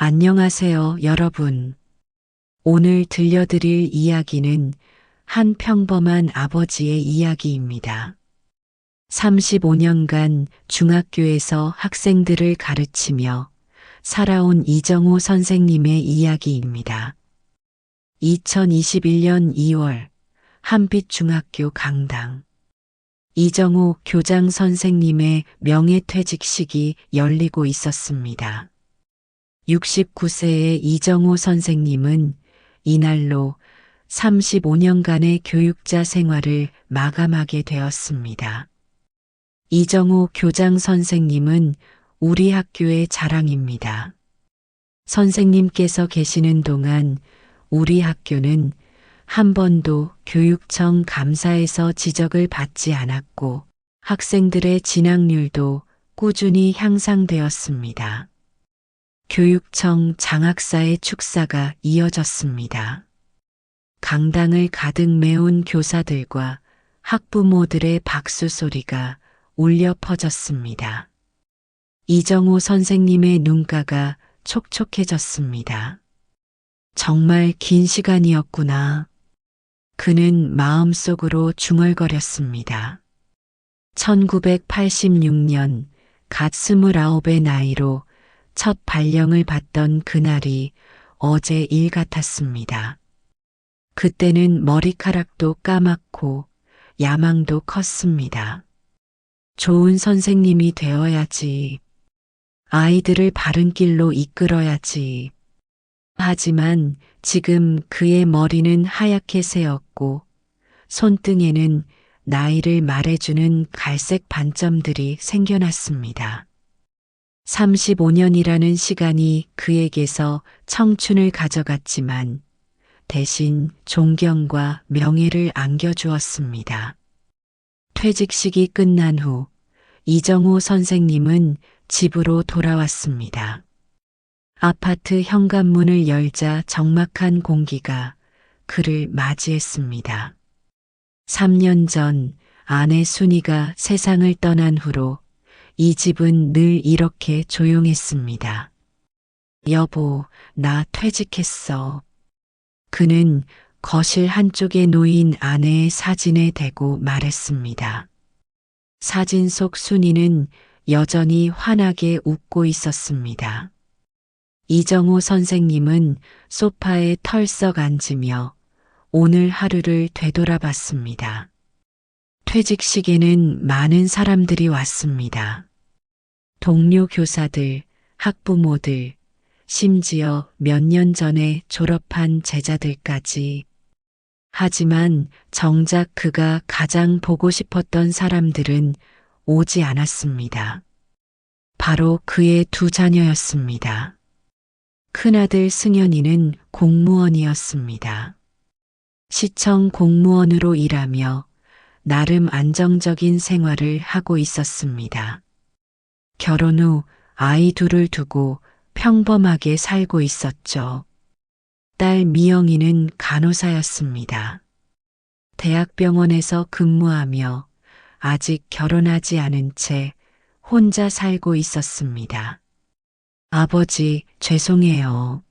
안녕하세요, 여러분. 오늘 들려드릴 이야기는 한 평범한 아버지의 이야기입니다. 35년간 중학교에서 학생들을 가르치며 살아온 이정호 선생님의 이야기입니다. 2021년 2월 한빛중학교 강당 이정호 교장 선생님의 명예퇴직식이 열리고 있었습니다. 69세의 이정호 선생님은 이날로 35년간의 교육자 생활을 마감하게 되었습니다. 이정호 교장 선생님은 우리 학교의 자랑입니다. 선생님께서 계시는 동안 우리 학교는 한 번도 교육청 감사에서 지적을 받지 않았고 학생들의 진학률도 꾸준히 향상되었습니다. 교육청 장학사의 축사가 이어졌습니다. 강당을 가득 메운 교사들과 학부모들의 박수 소리가 울려 퍼졌습니다. 이정호 선생님의 눈가가 촉촉해졌습니다. 정말 긴 시간이었구나. 그는 마음속으로 중얼거렸습니다. 1986년 갓 29의 나이로 첫 발령을 받던 그날이 어제 일 같았습니다. 그때는 머리카락도 까맣고 야망도 컸습니다. 좋은 선생님이 되어야지. 아이들을 바른 길로 이끌어야지. 하지만 지금 그의 머리는 하얗게 새었고 손등에는 나이를 말해주는 갈색 반점들이 생겨났습니다. 35년이라는 시간이 그에게서 청춘을 가져갔지만 대신 존경과 명예를 안겨주었습니다. 퇴직식이 끝난 후 이정호 선생님은 집으로 돌아왔습니다. 아파트 현관문을 열자 적막한 공기가 그를 맞이했습니다. 3년 전 아내 순이가 세상을 떠난 후로 이 집은 늘 이렇게 조용했습니다. 여보, 나 퇴직했어. 그는 거실 한쪽에 놓인 아내의 사진에 대고 말했습니다. 사진 속 순이는 여전히 환하게 웃고 있었습니다. 이정호 선생님은 소파에 털썩 앉으며 오늘 하루를 되돌아봤습니다. 퇴직식에는 많은 사람들이 왔습니다. 동료 교사들, 학부모들, 심지어 몇 년 전에 졸업한 제자들까지. 하지만 정작 그가 가장 보고 싶었던 사람들은 오지 않았습니다. 바로 그의 두 자녀였습니다. 큰아들 승현이는 공무원이었습니다. 시청 공무원으로 일하며 나름 안정적인 생활을 하고 있었습니다. 결혼 후 아이 둘을 두고 평범하게 살고 있었죠. 딸 미영이는 간호사였습니다. 대학병원에서 근무하며 아직 결혼하지 않은 채 혼자 살고 있었습니다. 아버지, 죄송해요.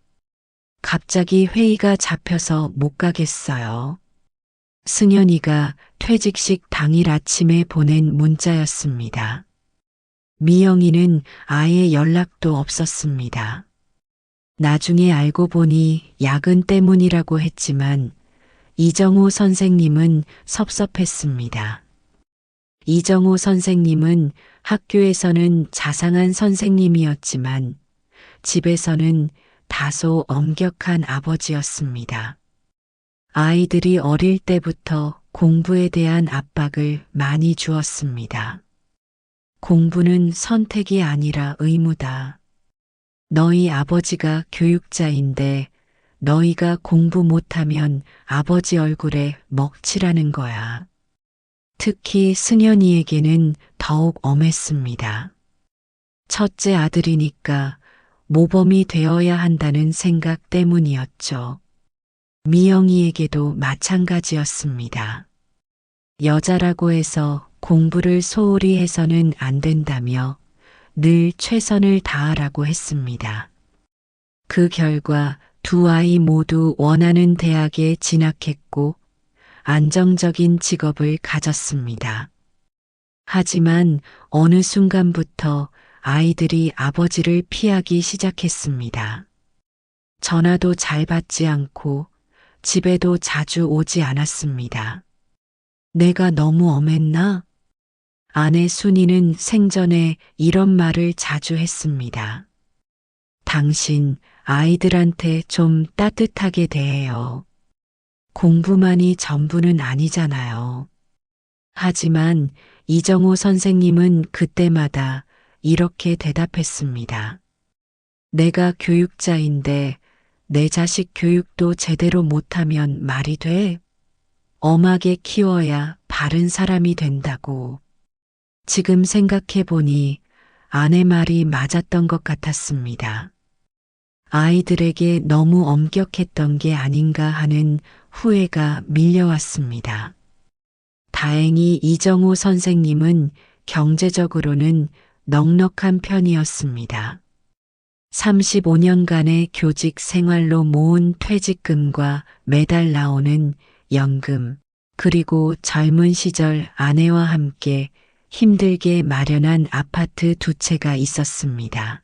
갑자기 회의가 잡혀서 못 가겠어요. 승현이가 퇴직식 당일 아침에 보낸 문자였습니다. 미영이는 아예 연락도 없었습니다. 나중에 알고 보니 야근 때문이라고 했지만 이정호 선생님은 섭섭했습니다. 이정호 선생님은 학교에서는 자상한 선생님이었지만 집에서는 다소 엄격한 아버지였습니다. 아이들이 어릴 때부터 공부에 대한 압박을 많이 주었습니다. 공부는 선택이 아니라 의무다. 너희 아버지가 교육자인데 너희가 공부 못하면 아버지 얼굴에 먹칠하는 거야. 특히 승현이에게는 더욱 엄했습니다. 첫째 아들이니까 모범이 되어야 한다는 생각 때문이었죠. 미영이에게도 마찬가지였습니다. 여자라고 해서 공부를 소홀히 해서는 안 된다며 늘 최선을 다하라고 했습니다. 그 결과 두 아이 모두 원하는 대학에 진학했고 안정적인 직업을 가졌습니다. 하지만 어느 순간부터 아이들이 아버지를 피하기 시작했습니다. 전화도 잘 받지 않고 집에도 자주 오지 않았습니다. 내가 너무 엄했나? 아내 순이는 생전에 이런 말을 자주 했습니다. 당신 아이들한테 좀 따뜻하게 대해요. 공부만이 전부는 아니잖아요. 하지만 이정호 선생님은 그때마다 이렇게 대답했습니다. 내가 교육자인데 내 자식 교육도 제대로 못하면 말이 돼? 엄하게 키워야 바른 사람이 된다고. 지금 생각해 보니 아내 말이 맞았던 것 같았습니다. 아이들에게 너무 엄격했던 게 아닌가 하는 후회가 밀려왔습니다. 다행히 이정호 선생님은 경제적으로는 넉넉한 편이었습니다. 35년간의 교직 생활로 모은 퇴직금과 매달 나오는 연금, 그리고 젊은 시절 아내와 함께 힘들게 마련한 아파트 두 채가 있었습니다.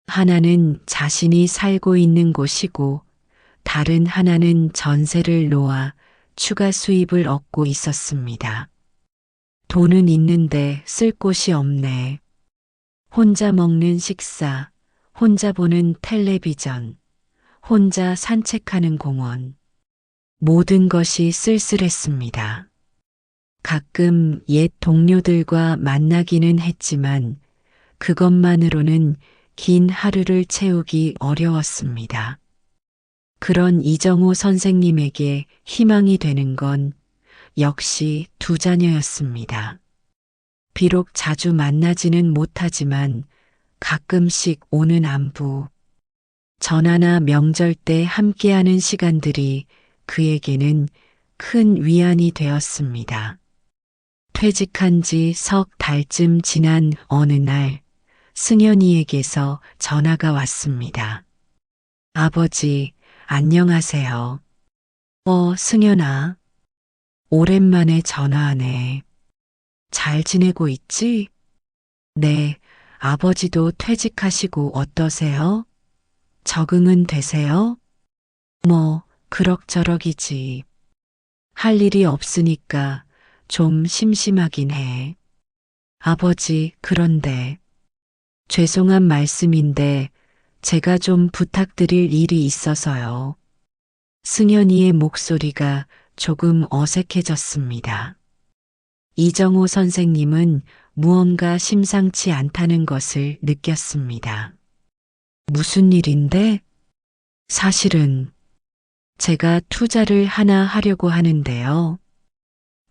하나는 자신이 살고 있는 곳이고 다른 하나는 전세를 놓아 추가 수입을 얻고 있었습니다. 돈은 있는데 쓸 곳이 없네. 혼자 먹는 식사, 혼자 보는 텔레비전, 혼자 산책하는 공원. 모든 것이 쓸쓸했습니다. 가끔 옛 동료들과 만나기는 했지만 그것만으로는 긴 하루를 채우기 어려웠습니다. 그런 이정호 선생님에게 희망이 되는 건 역시 두 자녀였습니다. 비록 자주 만나지는 못하지만 가끔씩 오는 안부, 전화나 명절 때 함께하는 시간들이 그에게는 큰 위안이 되었습니다. 퇴직한 지 석 달쯤 지난 어느 날 승현이에게서 전화가 왔습니다. 아버지, 안녕하세요. 승현아. 오랜만에 전화하네. 잘 지내고 있지? 네, 아버지도 퇴직하시고 어떠세요? 적응은 되세요? 그럭저럭이지. 할 일이 없으니까 좀 심심하긴 해. 아버지, 그런데 죄송한 말씀인데 제가 좀 부탁드릴 일이 있어서요. 승현이의 목소리가 조금 어색해졌습니다. 이정호 선생님은 무언가 심상치 않다는 것을 느꼈습니다. 무슨 일인데? 사실은 제가 투자를 하나 하려고 하는데요.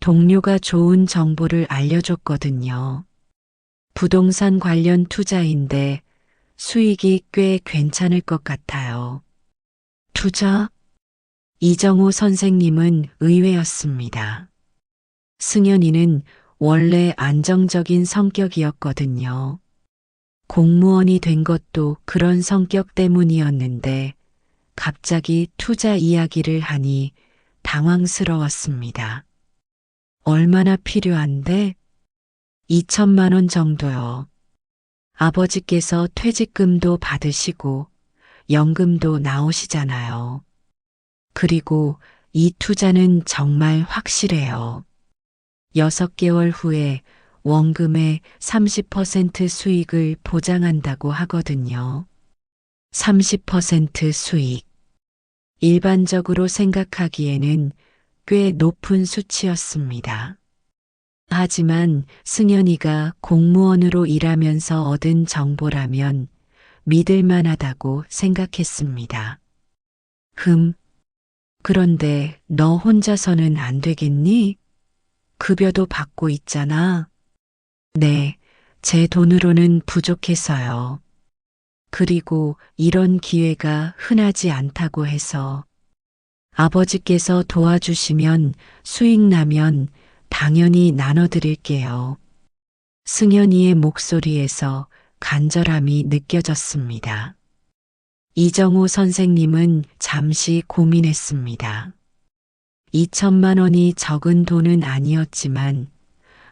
동료가 좋은 정보를 알려줬거든요. 부동산 관련 투자인데 수익이 꽤 괜찮을 것 같아요. 투자? 이정호 선생님은 의외였습니다. 승현이는 원래 안정적인 성격이었거든요. 공무원이 된 것도 그런 성격 때문이었는데 갑자기 투자 이야기를 하니 당황스러웠습니다. 얼마나 필요한데? 2천만 원 정도요. 아버지께서 퇴직금도 받으시고 연금도 나오시잖아요. 그리고 이 투자는 정말 확실해요. 6개월 후에 원금의 30% 수익을 보장한다고 하거든요. 30% 수익. 일반적으로 생각하기에는 꽤 높은 수치였습니다. 하지만 승현이가 공무원으로 일하면서 얻은 정보라면 믿을 만하다고 생각했습니다. 그런데 너 혼자서는 안 되겠니? 급여도 받고 있잖아. 네, 제 돈으로는 부족해서요. 그리고 이런 기회가 흔하지 않다고 해서 아버지께서 도와주시면 수익 나면 당연히 나눠드릴게요. 승현이의 목소리에서 간절함이 느껴졌습니다. 이정호 선생님은 잠시 고민했습니다. 2천만 원이 적은 돈은 아니었지만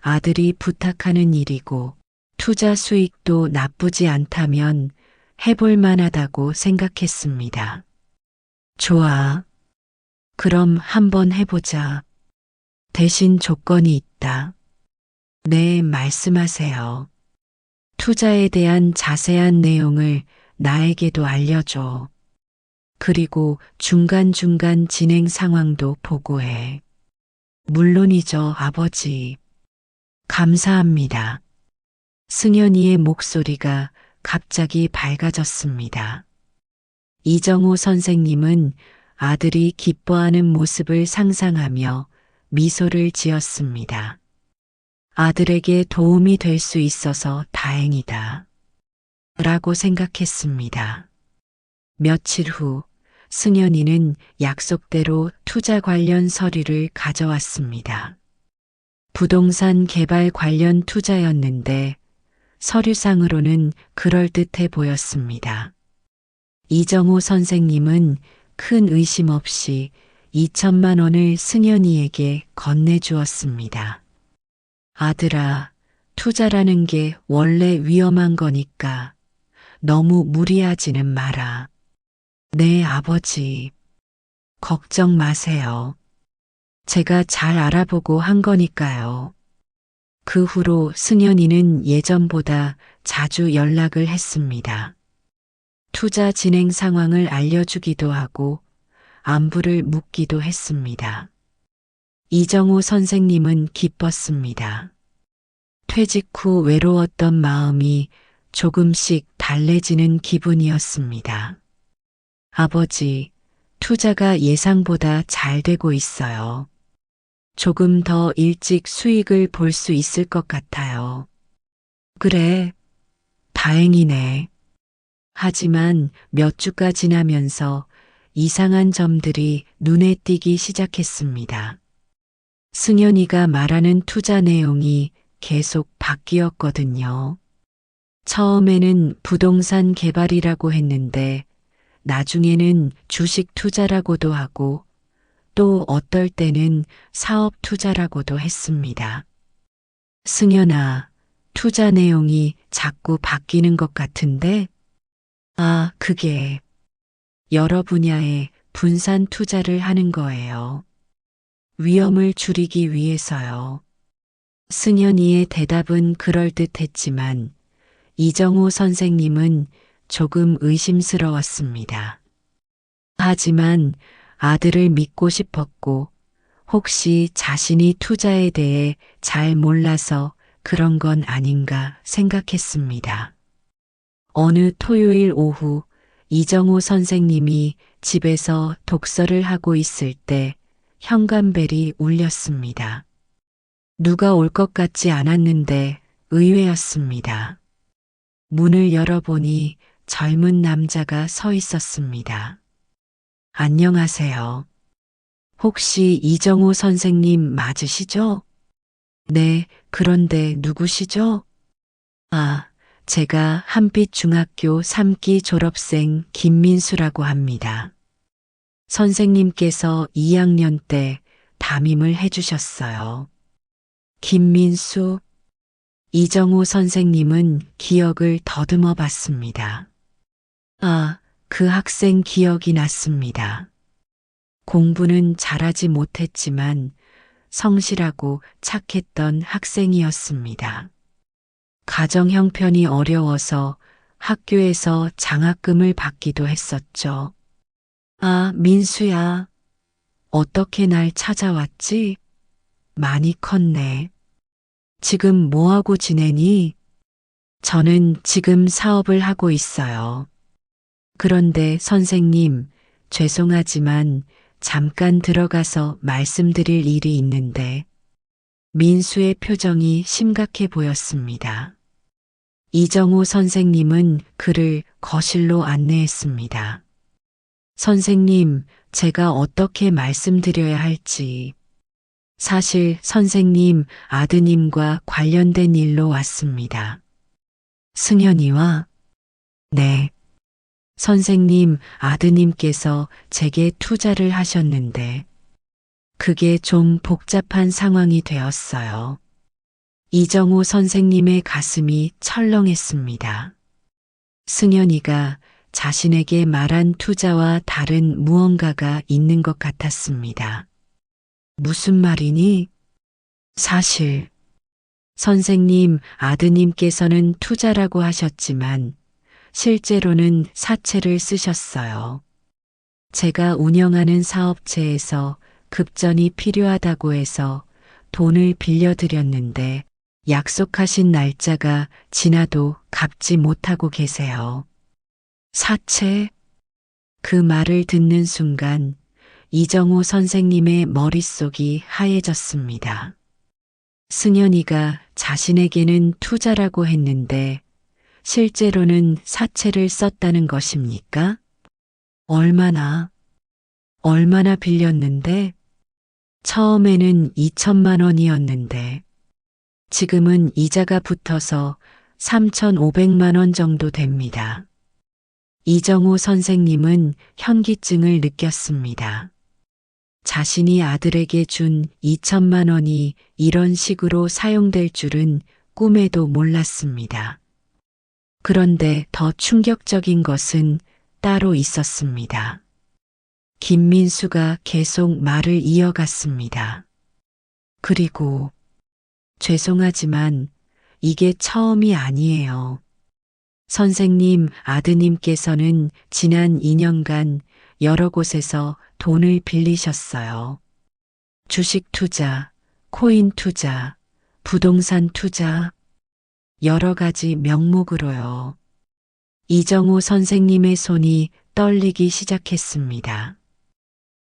아들이 부탁하는 일이고 투자 수익도 나쁘지 않다면 해볼 만하다고 생각했습니다. 좋아. 그럼 한번 해보자. 대신 조건이 있다. 네, 말씀하세요. 투자에 대한 자세한 내용을 나에게도 알려줘. 그리고 중간중간 진행 상황도 보고해. 물론이죠, 아버지. 감사합니다. 승연이의 목소리가 갑자기 밝아졌습니다. 이정호 선생님은 아들이 기뻐하는 모습을 상상하며 미소를 지었습니다. 아들에게 도움이 될 수 있어서 다행이다. 라고 생각했습니다. 며칠 후 승연이는 약속대로 투자 관련 서류를 가져왔습니다. 부동산 개발 관련 투자였는데 서류상으로는 그럴듯해 보였습니다. 이정호 선생님은 큰 의심 없이 2천만 원을 승연이에게 건네주었습니다. 아들아, 투자라는 게 원래 위험한 거니까 너무 무리하지는 마라. 네, 아버지. 걱정 마세요. 제가 잘 알아보고 한 거니까요. 그 후로 승연이는 예전보다 자주 연락을 했습니다. 투자 진행 상황을 알려주기도 하고 안부를 묻기도 했습니다. 이정호 선생님은 기뻤습니다. 퇴직 후 외로웠던 마음이 조금씩 달래지는 기분이었습니다. 아버지, 투자가 예상보다 잘 되고 있어요. 조금 더 일찍 수익을 볼 수 있을 것 같아요. 그래, 다행이네. 하지만 몇 주가 지나면서 이상한 점들이 눈에 띄기 시작했습니다. 승연이가 말하는 투자 내용이 계속 바뀌었거든요. 처음에는 부동산 개발이라고 했는데 나중에는 주식 투자라고도 하고 또 어떨 때는 사업 투자라고도 했습니다. 승연아, 투자 내용이 자꾸 바뀌는 것 같은데? 아, 그게 여러 분야에 분산 투자를 하는 거예요. 위험을 줄이기 위해서요. 승연이의 대답은 그럴듯했지만 이정호 선생님은 조금 의심스러웠습니다. 하지만 아들을 믿고 싶었고 혹시 자신이 투자에 대해 잘 몰라서 그런 건 아닌가 생각했습니다. 어느 토요일 오후 이정호 선생님이 집에서 독서를 하고 있을 때 현관벨이 울렸습니다. 누가 올 것 같지 않았는데 의외였습니다. 문을 열어보니 젊은 남자가 서 있었습니다. 안녕하세요. 혹시 이정호 선생님 맞으시죠? 네, 그런데 누구시죠? 아, 제가 한빛중학교 3기 졸업생 김민수라고 합니다. 선생님께서 2학년 때 담임을 해주셨어요. 김민수, 이정호 선생님은 기억을 더듬어 봤습니다. 아, 그 학생 기억이 났습니다. 공부는 잘하지 못했지만 성실하고 착했던 학생이었습니다. 가정 형편이 어려워서 학교에서 장학금을 받기도 했었죠. 아, 민수야. 어떻게 날 찾아왔지? 많이 컸네. 지금 뭐하고 지내니? 저는 지금 사업을 하고 있어요. 그런데 선생님, 죄송하지만 잠깐 들어가서 말씀드릴 일이 있는데 민수의 표정이 심각해 보였습니다. 이정호 선생님은 그를 거실로 안내했습니다. 선생님, 제가 어떻게 말씀드려야 할지. 사실 선생님 아드님과 관련된 일로 왔습니다. 승연이와? 네. 선생님, 아드님께서 제게 투자를 하셨는데 그게 좀 복잡한 상황이 되었어요. 이정호 선생님의 가슴이 철렁했습니다. 승연이가 자신에게 말한 투자와 다른 무언가가 있는 것 같았습니다. 무슨 말이니? 사실, 선생님, 아드님께서는 투자라고 하셨지만 실제로는 사채를 쓰셨어요. 제가 운영하는 사업체에서 급전이 필요하다고 해서 돈을 빌려드렸는데 약속하신 날짜가 지나도 갚지 못하고 계세요. 사채? 그 말을 듣는 순간 이정호 선생님의 머릿속이 하얘졌습니다. 승연이가 자신에게는 투자라고 했는데 실제로는 사채를 썼다는 것입니까? 얼마나 빌렸는데? 처음에는 2천만 원이었는데 지금은 이자가 붙어서 3,500만 원 정도 됩니다. 이정호 선생님은 현기증을 느꼈습니다. 자신이 아들에게 준 2천만 원이 이런 식으로 사용될 줄은 꿈에도 몰랐습니다. 그런데 더 충격적인 것은 따로 있었습니다. 김민수가 계속 말을 이어갔습니다. 그리고 죄송하지만 이게 처음이 아니에요. 선생님, 아드님께서는 지난 2년간 여러 곳에서 돈을 빌리셨어요. 주식 투자, 코인 투자, 부동산 투자, 여러 가지 명목으로요. 이정호 선생님의 손이 떨리기 시작했습니다.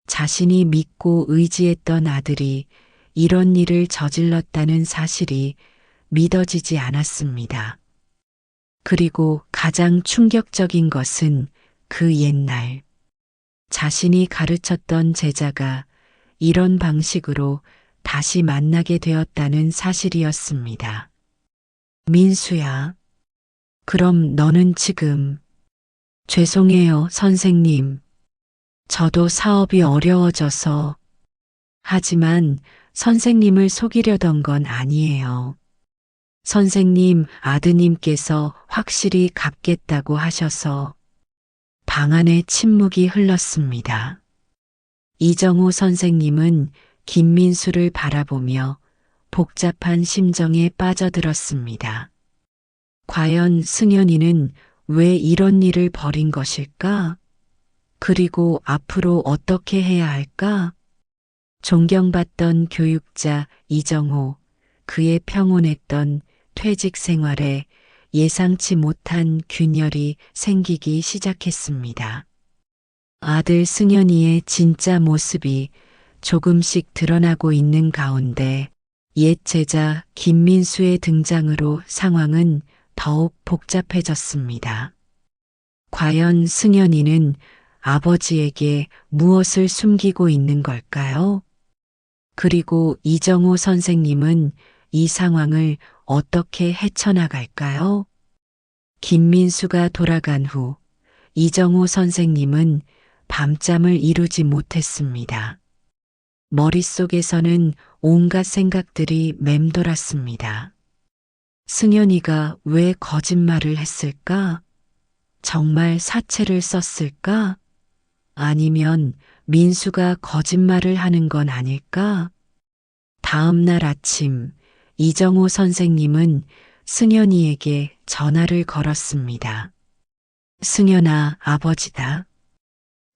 자신이 믿고 의지했던 아들이 이런 일을 저질렀다는 사실이 믿어지지 않았습니다. 그리고 가장 충격적인 것은 그 옛날 자신이 가르쳤던 제자가 이런 방식으로 다시 만나게 되었다는 사실이었습니다. 민수야, 그럼 너는 지금 죄송해요, 선생님. 저도 사업이 어려워져서 하지만 선생님을 속이려던 건 아니에요. 선생님, 아드님께서 확실히 갚겠다고 하셔서 방 안에 침묵이 흘렀습니다. 이정호 선생님은 김민수를 바라보며 복잡한 심정에 빠져들었습니다. 과연 승연이는 왜 이런 일을 벌인 것일까? 그리고 앞으로 어떻게 해야 할까? 존경받던 교육자 이정호, 그의 평온했던 퇴직 생활에 예상치 못한 균열이 생기기 시작했습니다. 아들 승연이의 진짜 모습이 조금씩 드러나고 있는 가운데 옛 제자 김민수의 등장으로 상황은 더욱 복잡해졌습니다. 과연 승연이는 아버지에게 무엇을 숨기고 있는 걸까요? 그리고 이정호 선생님은 이 상황을 어떻게 헤쳐나갈까요? 김민수가 돌아간 후 이정호 선생님은 밤잠을 이루지 못했습니다. 머릿속에서는 온갖 생각들이 맴돌았습니다. 승연이가 왜 거짓말을 했을까? 정말 사채를 썼을까? 아니면 민수가 거짓말을 하는 건 아닐까? 다음 날 아침 이정호 선생님은 승연이에게 전화를 걸었습니다. 승연아, 아버지다.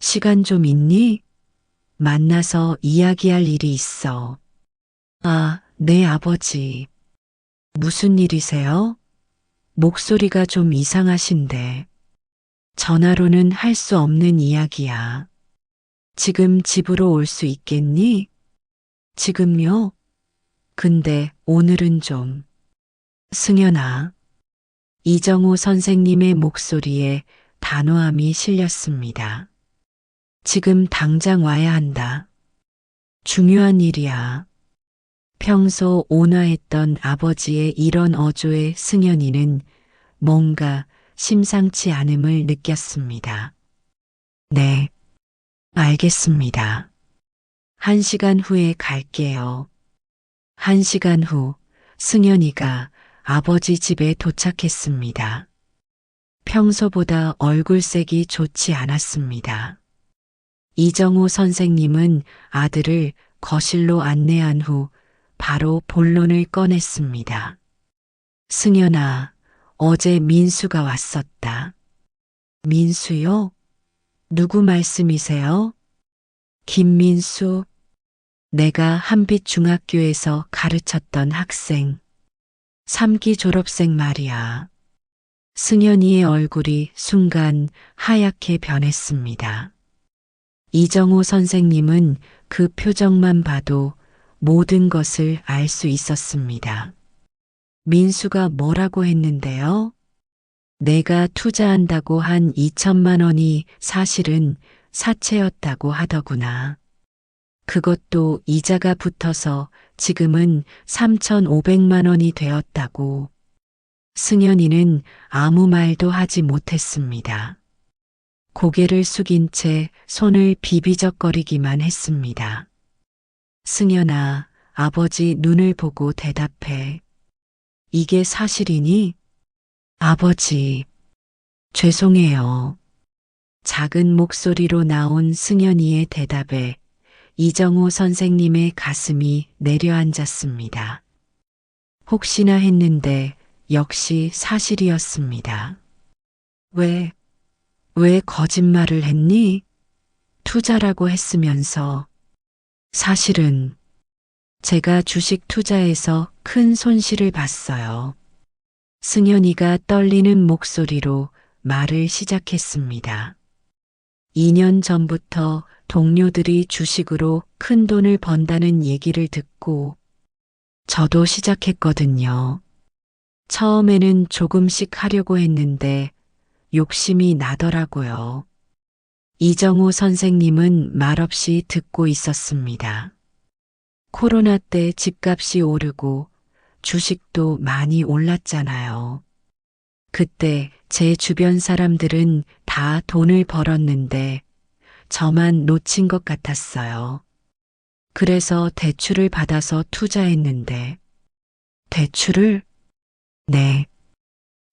시간 좀 있니? 만나서 이야기할 일이 있어. 아, 네, 아버지. 무슨 일이세요? 목소리가 좀 이상하신데. 전화로는 할 수 없는 이야기야. 지금 집으로 올 수 있겠니? 지금요? 근데 오늘은 좀. 승연아. 이정호 선생님의 목소리에 단호함이 실렸습니다. 지금 당장 와야 한다. 중요한 일이야. 평소 온화했던 아버지의 이런 어조에 승연이는 뭔가 심상치 않음을 느꼈습니다. 네, 알겠습니다. 1시간 후에 갈게요. 1시간 후 승연이가 아버지 집에 도착했습니다. 평소보다 얼굴색이 좋지 않았습니다. 이정우 선생님은 아들을 거실로 안내한 후 바로 본론을 꺼냈습니다. 승연아, 어제 민수가 왔었다. 민수요? 누구 말씀이세요? 김민수, 내가 한빛중학교에서 가르쳤던 학생, 3기 졸업생 말이야. 승연이의 얼굴이 순간 하얗게 변했습니다. 이정호 선생님은 그 표정만 봐도 모든 것을 알 수 있었습니다. 민수가 뭐라고 했는데요? 내가 투자한다고 한 2천만 원이 사실은 사채였다고 하더구나. 그것도 이자가 붙어서 지금은 3,500만 원이 되었다고. 승연이는 아무 말도 하지 못했습니다. 고개를 숙인 채 손을 비비적거리기만 했습니다. 승연아, 아버지 눈을 보고 대답해. 이게 사실이니? 아버지, 죄송해요. 작은 목소리로 나온 승연이의 대답에 이정호 선생님의 가슴이 내려앉았습니다. 혹시나 했는데 역시 사실이었습니다. 왜 거짓말을 했니? 투자라고 했으면서. 사실은 제가 주식 투자에서 큰 손실을 봤어요. 승연이가 떨리는 목소리로 말을 시작했습니다. 2년 전부터 동료들이 주식으로 큰 돈을 번다는 얘기를 듣고 저도 시작했거든요. 처음에는 조금씩 하려고 했는데 욕심이 나더라고요. 이정호 선생님은 말없이 듣고 있었습니다. 코로나 때 집값이 오르고 주식도 많이 올랐잖아요. 그때 제 주변 사람들은 다 돈을 벌었는데 저만 놓친 것 같았어요. 그래서 대출을 받아서 투자했는데. 대출을? 네.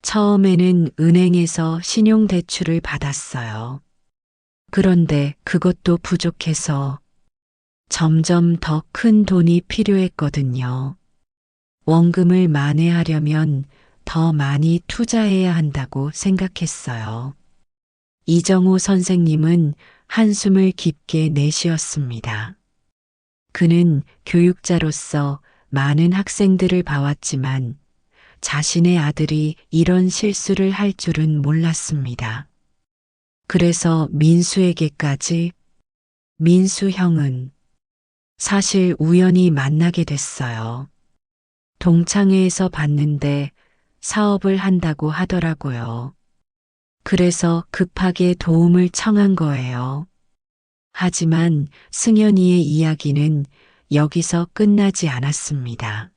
처음에는 은행에서 신용대출을 받았어요. 그런데 그것도 부족해서 점점 더 큰 돈이 필요했거든요. 원금을 만회하려면 더 많이 투자해야 한다고 생각했어요. 이정호 선생님은 한숨을 깊게 내쉬었습니다. 그는 교육자로서 많은 학생들을 봐왔지만 자신의 아들이 이런 실수를 할 줄은 몰랐습니다. 그래서 민수에게까지. 민수 형은 사실 우연히 만나게 됐어요. 동창회에서 봤는데 사업을 한다고 하더라고요. 그래서 급하게 도움을 청한 거예요. 하지만 승연이의 이야기는 여기서 끝나지 않았습니다.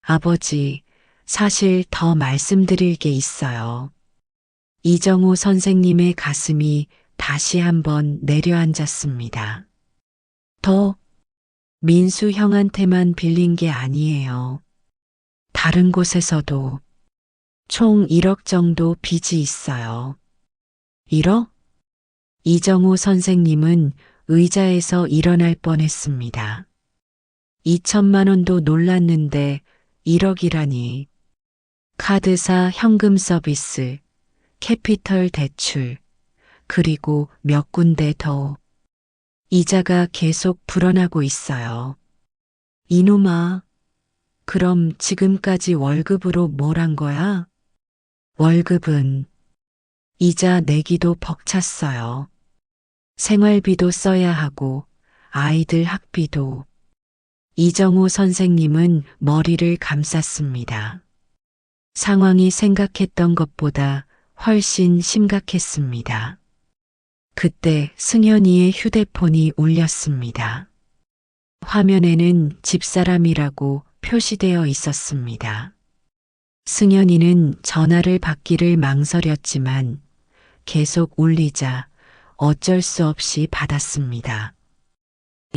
아버지, 사실 더 말씀드릴 게 있어요. 이정호 선생님의 가슴이 다시 한번 내려앉았습니다. 더 민수 형한테만 빌린 게 아니에요. 다른 곳에서도 총 1억 정도 빚이 있어요. 1억? 이정호 선생님은 의자에서 일어날 뻔했습니다. 2천만 원도 놀랐는데 1억이라니. 카드사 현금 서비스, 캐피털 대출, 그리고 몇 군데 더. 이자가 계속 불어나고 있어요. 이놈아, 그럼 지금까지 월급으로 뭘 한 거야? 월급은 이자 내기도 벅찼어요. 생활비도 써야 하고 아이들 학비도. 이정호 선생님은 머리를 감쌌습니다. 상황이 생각했던 것보다 훨씬 심각했습니다. 그때 승연이의 휴대폰이 울렸습니다. 화면에는 집사람이라고 표시되어 있었습니다. 승현이는 전화를 받기를 망설였지만 계속 울리자 어쩔 수 없이 받았습니다.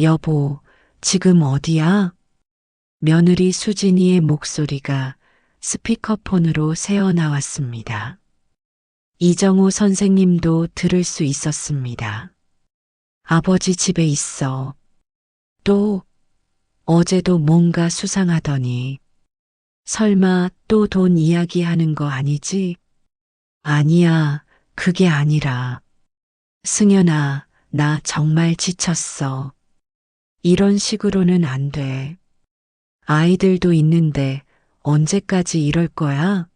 여보, 지금 어디야? 며느리 수진이의 목소리가 스피커폰으로 새어 나왔습니다. 이정우 선생님도 들을 수 있었습니다. 아버지 집에 있어. 또, 어제도 뭔가 수상하더니. 설마 또 돈 이야기하는 거 아니지? 아니야, 그게 아니라. 승현아, 나 정말 지쳤어. 이런 식으로는 안 돼. 아이들도 있는데 언제까지 이럴 거야?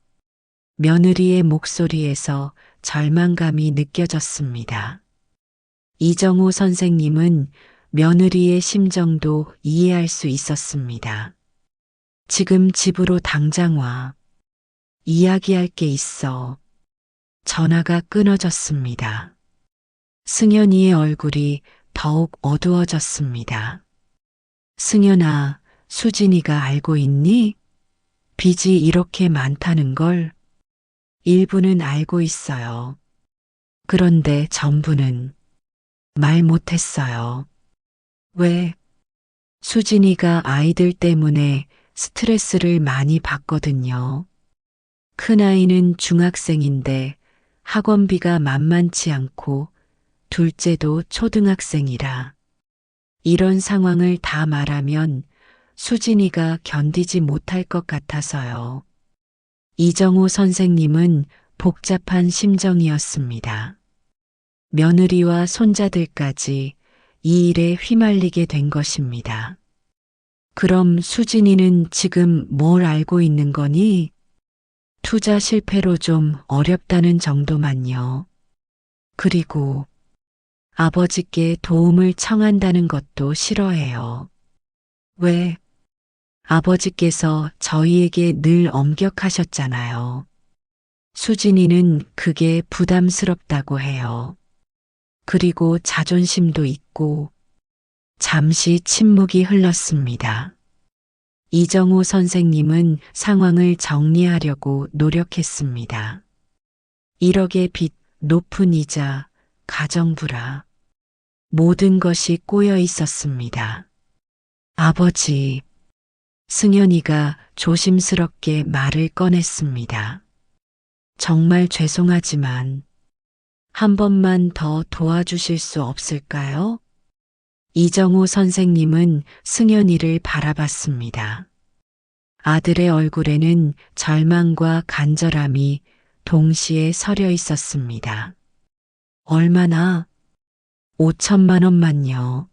며느리의 목소리에서 절망감이 느껴졌습니다. 이정우 선생님은 며느리의 심정도 이해할 수 있었습니다. 지금 집으로 당장 와. 이야기할 게 있어. 전화가 끊어졌습니다. 승현이의 얼굴이 더욱 어두워졌습니다. 승현아, 수진이가 알고 있니? 빚이 이렇게 많다는 걸? 일부는 알고 있어요. 그런데 전부는 말 못했어요. 왜? 수진이가 아이들 때문에 스트레스를 많이 받거든요. 큰아이는 중학생인데 학원비가 만만치 않고 둘째도 초등학생이라. 이런 상황을 다 말하면 수진이가 견디지 못할 것 같아서요. 이정우 선생님은 복잡한 심정이었습니다. 며느리와 손자들까지 이 일에 휘말리게 된 것입니다. 그럼 수진이는 지금 뭘 알고 있는 거니? 투자 실패로 좀 어렵다는 정도만요. 그리고 아버지께 도움을 청한다는 것도 싫어해요. 왜? 아버지께서 저희에게 늘 엄격하셨잖아요. 수진이는 그게 부담스럽다고 해요. 그리고 자존심도 있고. 잠시 침묵이 흘렀습니다. 이정우 선생님은 상황을 정리하려고 노력했습니다. 1억의 빚, 높은 이자, 가정불화. 모든 것이 꼬여 있었습니다. 아버지, 승현이가 조심스럽게 말을 꺼냈습니다. 정말 죄송하지만 한 번만 더 도와주실 수 없을까요? 이정우 선생님은 승현이를 바라봤습니다. 아들의 얼굴에는 절망과 간절함이 동시에 서려 있었습니다. 얼마나? 5천만 원만요.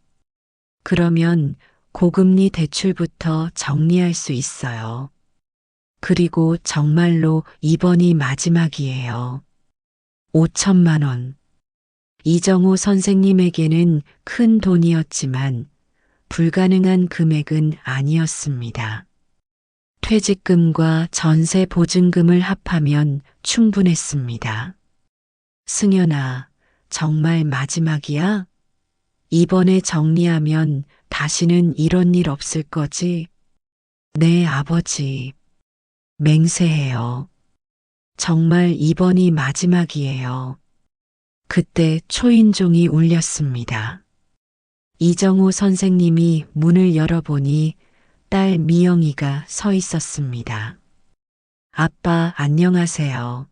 그러면 고금리 대출부터 정리할 수 있어요. 그리고 정말로 이번이 마지막이에요. 5천만 원. 이정우 선생님에게는 큰 돈이었지만 불가능한 금액은 아니었습니다. 퇴직금과 전세 보증금을 합하면 충분했습니다. 승현아, 정말 마지막이야? 이번에 정리하면 다시는 이런 일 없을 거지? 네, 아버지. 맹세해요. 정말 이번이 마지막이에요. 그때 초인종이 울렸습니다. 이정우 선생님이 문을 열어보니 딸 미영이가 서 있었습니다. 아빠, 안녕하세요.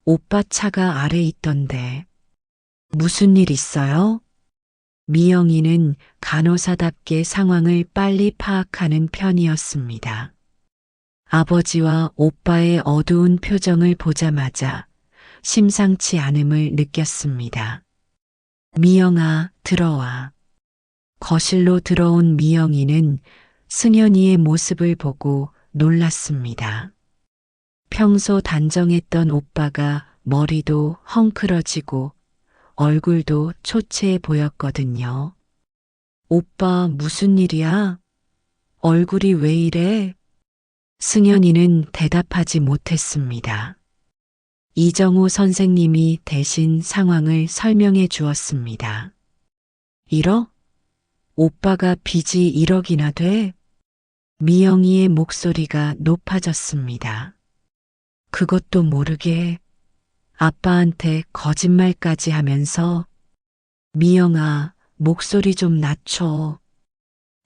오빠 차가 아래 있던데. 무슨 일 있어요? 미영이는 간호사답게 상황을 빨리 파악하는 편이었습니다. 아버지와 오빠의 어두운 표정을 보자마자 심상치 않음을 느꼈습니다. 미영아, 들어와. 거실로 들어온 미영이는 승현이의 모습을 보고 놀랐습니다. 평소 단정했던 오빠가 머리도 헝클어지고 얼굴도 초췌해 보였거든요. 오빠, 무슨 일이야? 얼굴이 왜 이래? 승현이는 대답하지 못했습니다. 이정우 선생님이 대신 상황을 설명해 주었습니다. 1억? 오빠가 빚이 1억이나 돼? 미영이의 목소리가 높아졌습니다. 그것도 모르게 아빠한테 거짓말까지 하면서 미영아, 목소리 좀 낮춰.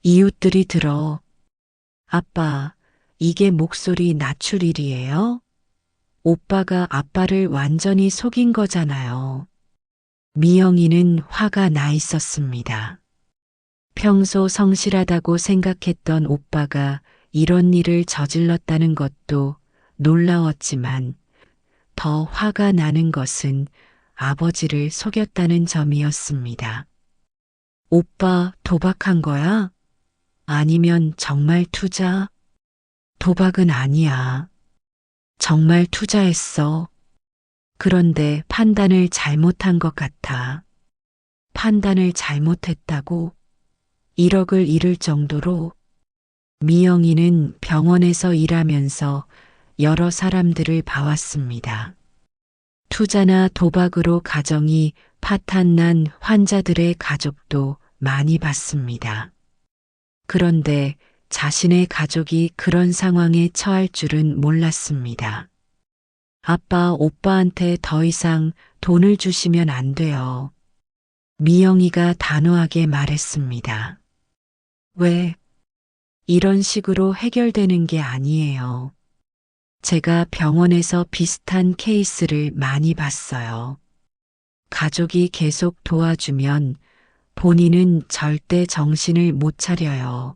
이웃들이 들어. 아빠, 이게 목소리 낮출 일이에요? 오빠가 아빠를 완전히 속인 거잖아요. 미영이는 화가 나 있었습니다. 평소 성실하다고 생각했던 오빠가 이런 일을 저질렀다는 것도 놀라웠지만 더 화가 나는 것은 아버지를 속였다는 점이었습니다. 오빠 도박한 거야? 아니면 정말 투자? 도박은 아니야. 정말 투자했어. 그런데 판단을 잘못한 것 같아. 판단을 잘못했다고 1억을 잃을 정도로. 미영이는 병원에서 일하면서 여러 사람들을 봐왔습니다. 투자나 도박으로 가정이 파탄난 환자들의 가족도 많이 봤습니다. 그런데 자신의 가족이 그런 상황에 처할 줄은 몰랐습니다. 아빠, 오빠한테 더 이상 돈을 주시면 안 돼요. 미영이가 단호하게 말했습니다. 왜? 이런 식으로 해결되는 게 아니에요. 제가 병원에서 비슷한 케이스를 많이 봤어요. 가족이 계속 도와주면 본인은 절대 정신을 못 차려요.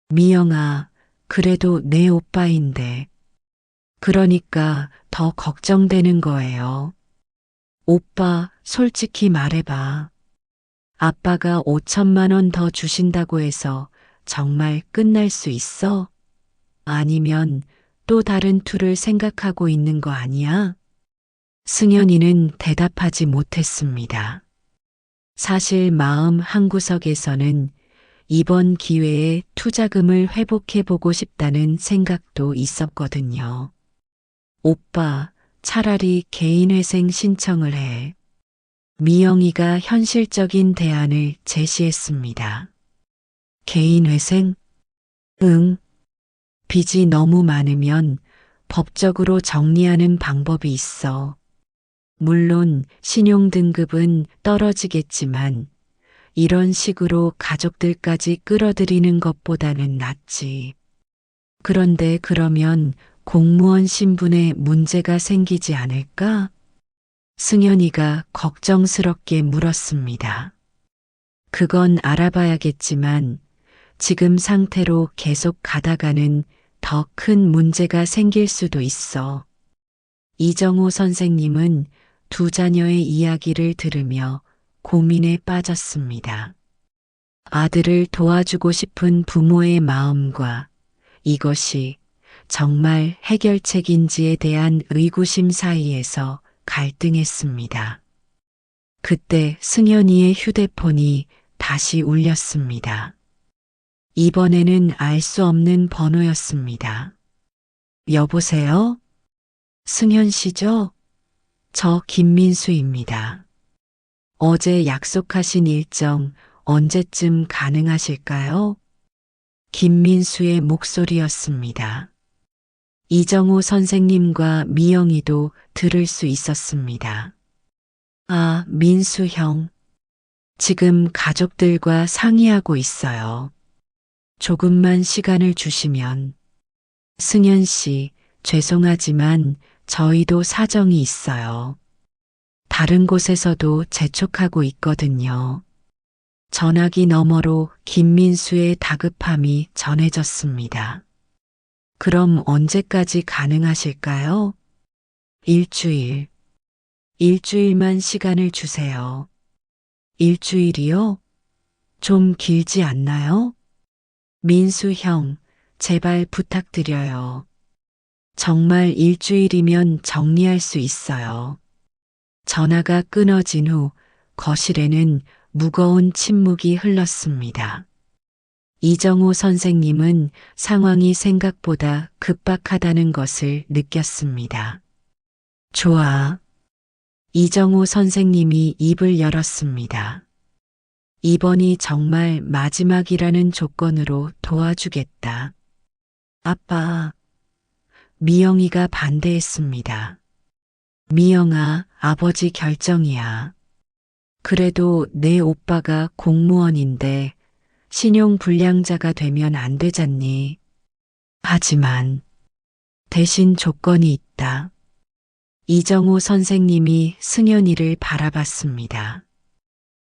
미영아, 그래도 내 오빠인데. 그러니까 더 걱정되는 거예요. 오빠, 솔직히 말해봐. 아빠가 5천만 원 더 주신다고 해서 정말 끝날 수 있어? 아니면 또 다른 툴을 생각하고 있는 거 아니야? 승현이는 대답하지 못했습니다. 사실 마음 한구석에서는 이번 기회에 투자금을 회복해보고 싶다는 생각도 있었거든요. 오빠, 차라리 개인회생 신청을 해. 미영이가 현실적인 대안을 제시했습니다. 개인회생? 응. 빚이 너무 많으면 법적으로 정리하는 방법이 있어. 물론 신용등급은 떨어지겠지만 이런 식으로 가족들까지 끌어들이는 것보다는 낫지. 그런데 그러면 공무원 신분에 문제가 생기지 않을까? 승현이가 걱정스럽게 물었습니다. 그건 알아봐야겠지만 지금 상태로 계속 가다가는 더 큰 문제가 생길 수도 있어. 이정호 선생님은 두 자녀의 이야기를 들으며 고민에 빠졌습니다. 아들을 도와주고 싶은 부모의 마음과 이것이 정말 해결책인지에 대한 의구심 사이에서 갈등했습니다. 그때 승현이의 휴대폰이 다시 울렸습니다. 이번에는 알 수 없는 번호였습니다. 여보세요? 승현 씨죠? 저 김민수입니다. 어제 약속하신 일정 언제쯤 가능하실까요? 김민수의 목소리였습니다. 이정호 선생님과 미영이도 들을 수 있었습니다. 아, 민수 형. 지금 가족들과 상의하고 있어요. 조금만 시간을 주시면. 승현 씨, 죄송하지만 저희도 사정이 있어요. 다른 곳에서도 재촉하고 있거든요. 전화기 너머로 김민수의 다급함이 전해졌습니다. 그럼 언제까지 가능하실까요? 일주일. 일주일만 시간을 주세요. 일주일이요? 좀 길지 않나요? 민수 형, 제발 부탁드려요. 정말 일주일이면 정리할 수 있어요. 전화가 끊어진 후 거실에는 무거운 침묵이 흘렀습니다. 이정호 선생님은 상황이 생각보다 급박하다는 것을 느꼈습니다. 좋아. 이정호 선생님이 입을 열었습니다. 이번이 정말 마지막이라는 조건으로 도와주겠다. 아빠, 미영이가 반대했습니다. 미영아, 아버지 결정이야. 그래도 내 오빠가 공무원인데 신용불량자가 되면 안 되잖니. 하지만 대신 조건이 있다. 이정호 선생님이 승연이를 바라봤습니다.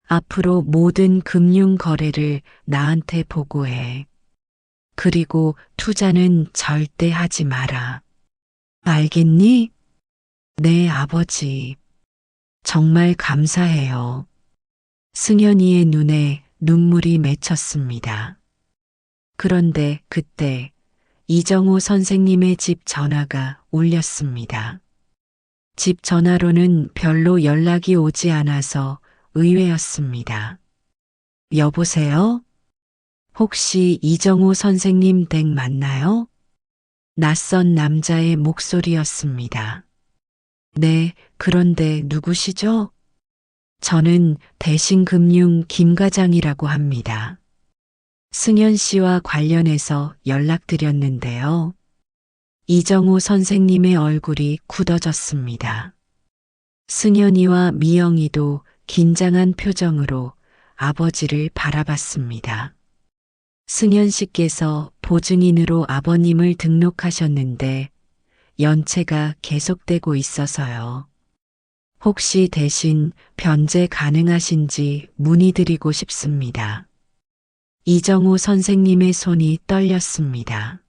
앞으로 모든 금융 거래를 나한테 보고해. 그리고 투자는 절대 하지 마라. 알겠니? 네, 아버지. 정말 감사해요. 승연이의 눈에 눈물이 맺혔습니다. 그런데 그때 이정호 선생님의 집 전화가 울렸습니다. 집 전화로는 별로 연락이 오지 않아서 의외였습니다. 여보세요? 혹시 이정호 선생님 댁 맞나요? 낯선 남자의 목소리였습니다. 네, 그런데 누구시죠? 저는 대신금융 김 과장이라고 합니다. 승연 씨와 관련해서 연락드렸는데요. 이정호 선생님의 얼굴이 굳어졌습니다. 승연이와 미영이도 긴장한 표정으로 아버지를 바라봤습니다. 승연 씨께서 보증인으로 아버님을 등록하셨는데 연체가 계속되고 있어서요. 혹시 대신 변제 가능하신지 문의드리고 싶습니다. 이정호 선생님의 손이 떨렸습니다.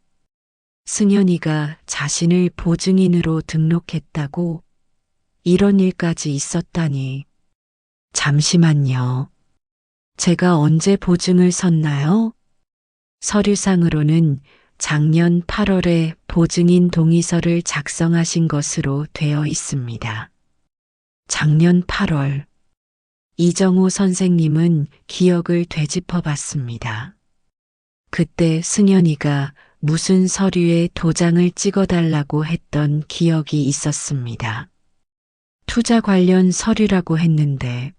승연이가 자신을 보증인으로 등록했다고 이런 일까지 있었다니. 잠시만요. 제가 언제 보증을 섰나요? 서류상으로는 작년 8월에 보증인 동의서를 작성하신 것으로 되어 있습니다. 작년 8월. 이정호 선생님은 기억을 되짚어 봤습니다. 그때 승연이가 무슨 서류에 도장을 찍어달라고 했던 기억이 있었습니다. 투자 관련 서류라고 했는데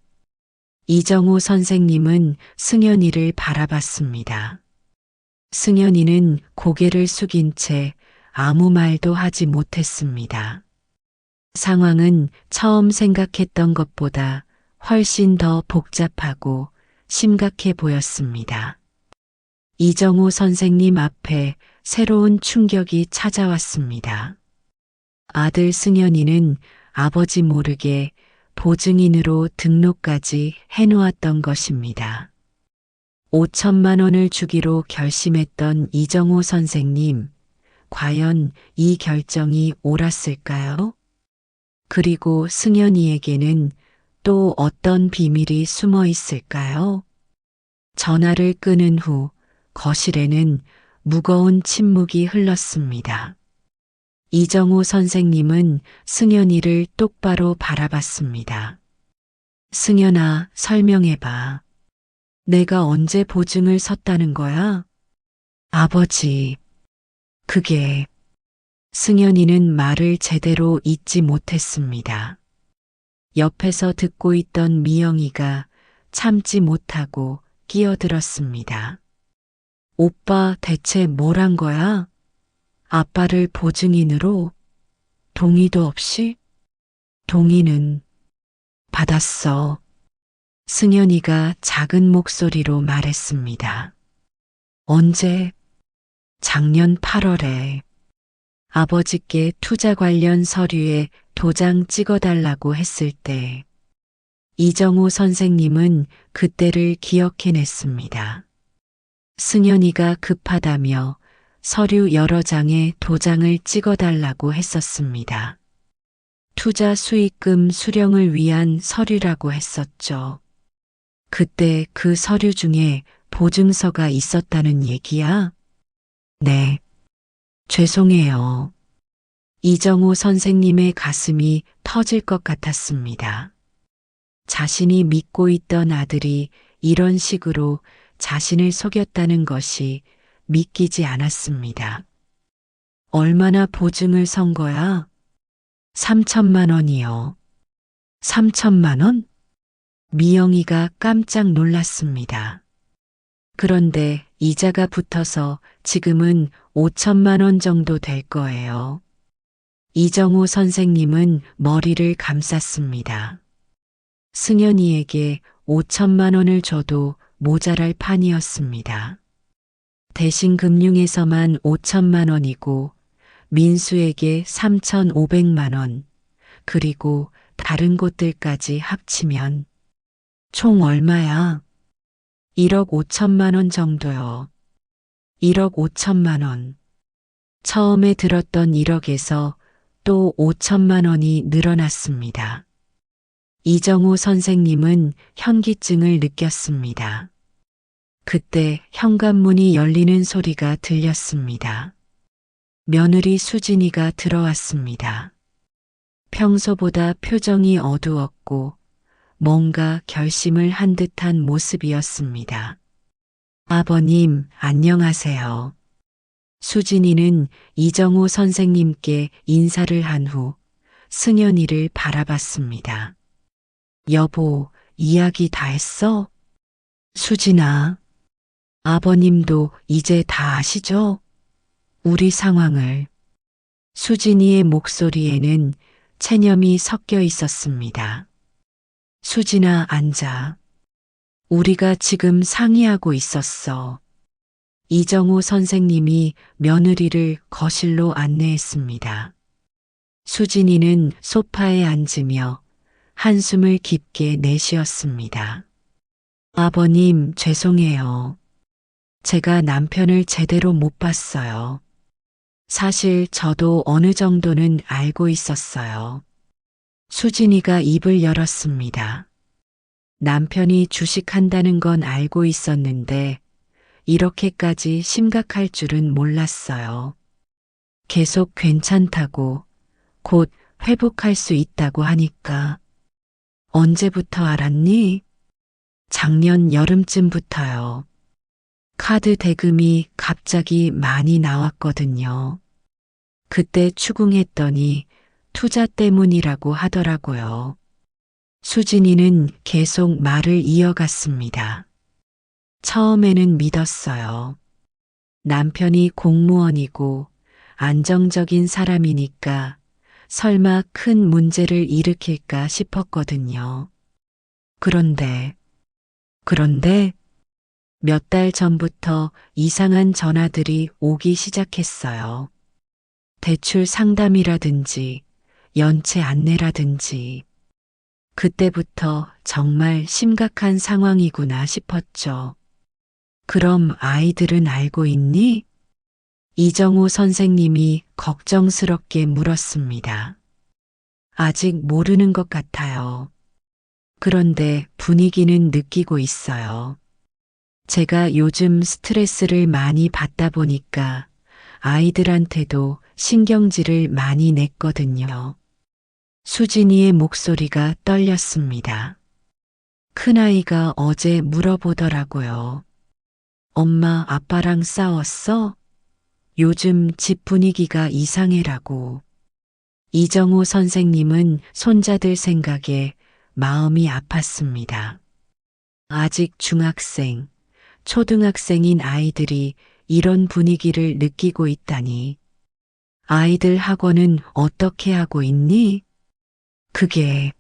이정호 선생님은 승연이를 바라봤습니다. 승연이는 고개를 숙인 채 아무 말도 하지 못했습니다. 상황은 처음 생각했던 것보다 훨씬 더 복잡하고 심각해 보였습니다. 이정호 선생님 앞에 새로운 충격이 찾아왔습니다. 아들 승연이는 아버지 모르게 보증인으로 등록까지 해놓았던 것입니다. 5천만 원을 주기로 결심했던 이정호 선생님, 과연 이 결정이 옳았을까요? 그리고 승연이에게는 또 어떤 비밀이 숨어 있을까요? 전화를 끊은 후 거실에는 무거운 침묵이 흘렀습니다. 이정호 선생님은 승연이를 똑바로 바라봤습니다. 승연아, 설명해봐. 내가 언제 보증을 섰다는 거야? 아버지, 그게... 승연이는 말을 제대로 잇지 못했습니다. 옆에서 듣고 있던 미영이가 참지 못하고 끼어들었습니다. 오빠 대체 뭘 한 거야? 아빠를 보증인으로? 동의도 없이? 동의는 받았어. 승연이가 작은 목소리로 말했습니다. 언제? 작년 8월에. 아버지께 투자 관련 서류에 도장 찍어달라고 했을 때 이정호 선생님은 그때를 기억해냈습니다. 승연이가 급하다며 서류 여러 장에 도장을 찍어달라고 했었습니다. 투자 수익금 수령을 위한 서류라고 했었죠. 그때 그 서류 중에 보증서가 있었다는 얘기야? 네. 죄송해요. 이정호 선생님의 가슴이 터질 것 같았습니다. 자신이 믿고 있던 아들이 이런 식으로 자신을 속였다는 것이 믿기지 않았습니다. 얼마나 보증을 선 거야? 3천만 원이요. 3천만 원? 미영이가 깜짝 놀랐습니다. 그런데 이자가 붙어서 지금은 5천만 원 정도 될 거예요. 이정우 선생님은 머리를 감쌌습니다. 승연이에게 5천만 원을 줘도 모자랄 판이었습니다. 대신 금융에서만 5천만 원이고 민수에게 3,500만 원, 그리고 다른 곳들까지 합치면 총 얼마야? 1억 5천만 원 정도요. 1억 5천만 원. 처음에 들었던 1억에서 또 5천만 원이 늘어났습니다. 이정우 선생님은 현기증을 느꼈습니다. 그때 현관문이 열리는 소리가 들렸습니다. 며느리 수진이가 들어왔습니다. 평소보다 표정이 어두웠고 뭔가 결심을 한 듯한 모습이었습니다. 아버님, 안녕하세요. 수진이는 이정우 선생님께 인사를 한 후 승연이를 바라봤습니다. 여보, 이야기 다 했어? 수진아, 아버님도 이제 다 아시죠? 우리 상황을. 수진이의 목소리에는 체념이 섞여 있었습니다. 수진아, 앉아. 우리가 지금 상의하고 있었어. 이정우 선생님이 며느리를 거실로 안내했습니다. 수진이는 소파에 앉으며 한숨을 깊게 내쉬었습니다. 아버님, 죄송해요. 제가 남편을 제대로 못 봤어요. 사실 저도 어느 정도는 알고 있었어요. 수진이가 입을 열었습니다. 남편이 주식한다는 건 알고 있었는데 이렇게까지 심각할 줄은 몰랐어요. 계속 괜찮다고, 곧 회복할 수 있다고 하니까. 언제부터 알았니? 작년 여름쯤부터요. 카드 대금이 갑자기 많이 나왔거든요. 그때 추궁했더니 투자 때문이라고 하더라고요. 수진이는 계속 말을 이어갔습니다. 처음에는 믿었어요. 남편이 공무원이고 안정적인 사람이니까 설마 큰 문제를 일으킬까 싶었거든요. 그런데 몇 달 전부터 이상한 전화들이 오기 시작했어요. 대출 상담이라든지 연체 안내라든지. 그때부터 정말 심각한 상황이구나 싶었죠. 그럼 아이들은 알고 있니? 이정우 선생님이 걱정스럽게 물었습니다. 아직 모르는 것 같아요. 그런데 분위기는 느끼고 있어요. 제가 요즘 스트레스를 많이 받다 보니까 아이들한테도 신경질을 많이 냈거든요. 수진이의 목소리가 떨렸습니다. 큰아이가 어제 물어보더라고요. 엄마, 아빠랑 싸웠어? 요즘 집 분위기가 이상해라고. 이정우 선생님은 손자들 생각에 마음이 아팠습니다. 아직 중학생, 초등학생인 아이들이 이런 분위기를 느끼고 있다니. 아이들 학원은 어떻게 하고 있니? 그게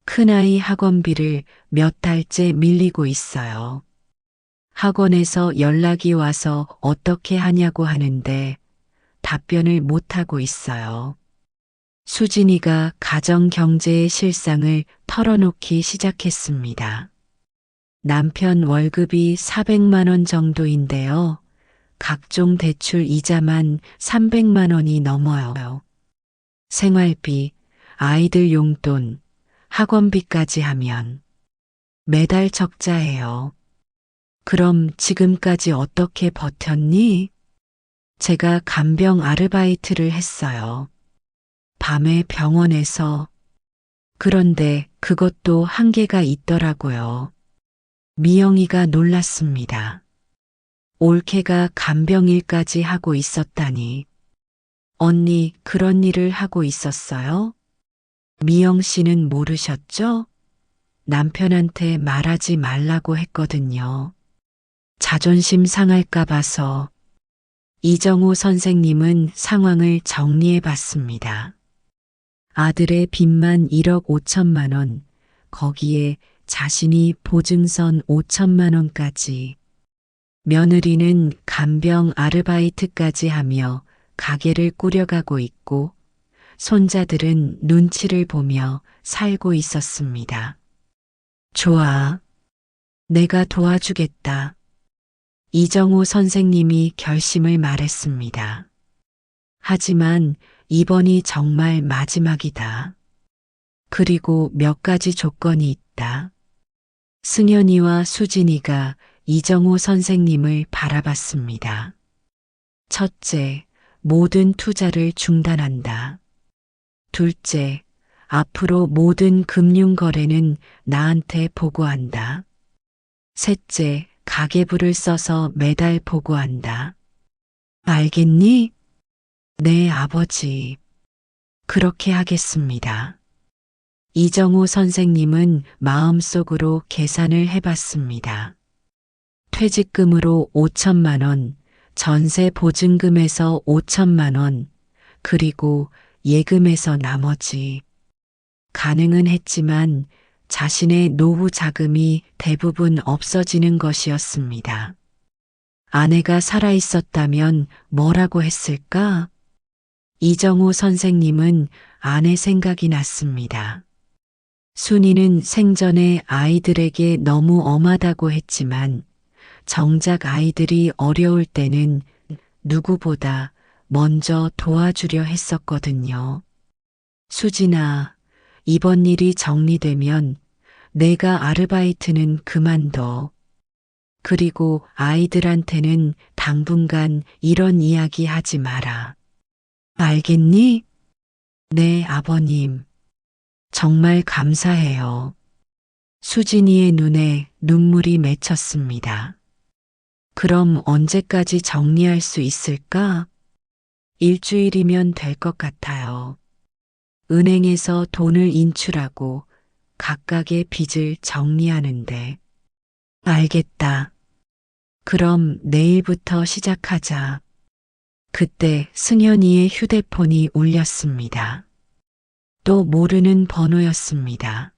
큰아이 학원비를 몇 달째 밀리고 있어요. 학원에서 연락이 와서 어떻게 하냐고 하는데 답변을 못하고 있어요. 수진이가 가정 경제의 실상을 털어놓기 시작했습니다. 남편 월급이 400만 원 정도인데요. 각종 대출 이자만 300만 원이 넘어요. 생활비, 아이들 용돈, 학원비까지 하면 매달 적자예요. 그럼 지금까지 어떻게 버텼니? 제가 간병 아르바이트를 했어요. 밤에 병원에서. 그런데 그것도 한계가 있더라고요. 미영이가 놀랐습니다. 올케가 간병일까지 하고 있었다니. 언니, 그런 일을 하고 있었어요? 미영 씨는 모르셨죠? 남편한테 말하지 말라고 했거든요. 자존심 상할까 봐서. 이정호 선생님은 상황을 정리해 봤습니다. 아들의 빚만 1억 5천만 원, 거기에 자신이 보증선 5천만 원까지. 며느리는 간병 아르바이트까지 하며 가게를 꾸려가고 있고 손자들은 눈치를 보며 살고 있었습니다. 좋아. 내가 도와주겠다. 이정호 선생님이 결심을 말했습니다. 하지만 이번이 정말 마지막이다. 그리고 몇 가지 조건이 있다. 승현이와 수진이가 이정호 선생님을 바라봤습니다. 첫째, 모든 투자를 중단한다. 둘째, 앞으로 모든 금융 거래는 나한테 보고한다. 셋째, 가계부를 써서 매달 보고한다. 알겠니? 네, 아버지. 그렇게 하겠습니다. 이정호 선생님은 마음속으로 계산을 해봤습니다. 퇴직금으로 5천만 원, 전세 보증금에서 5천만 원, 그리고 예금에서 나머지. 가능은 했지만 자신의 노후 자금이 대부분 없어지는 것이었습니다. 아내가 살아있었다면 뭐라고 했을까? 이정호 선생님은 아내 생각이 났습니다. 순이는 생전에 아이들에게 너무 엄하다고 했지만 정작 아이들이 어려울 때는 누구보다 먼저 도와주려 했었거든요. 수진아, 이번 일이 정리되면 내가 아르바이트는 그만둬. 그리고 아이들한테는 당분간 이런 이야기 하지 마라. 알겠니? 네, 아버님. 정말 감사해요. 수진이의 눈에 눈물이 맺혔습니다. 그럼 언제까지 정리할 수 있을까? 일주일이면 될 것 같아요. 은행에서 돈을 인출하고 각각의 빚을 정리하는데. 알겠다. 그럼 내일부터 시작하자. 그때 승현이의 휴대폰이 울렸습니다. 또 모르는 번호였습니다.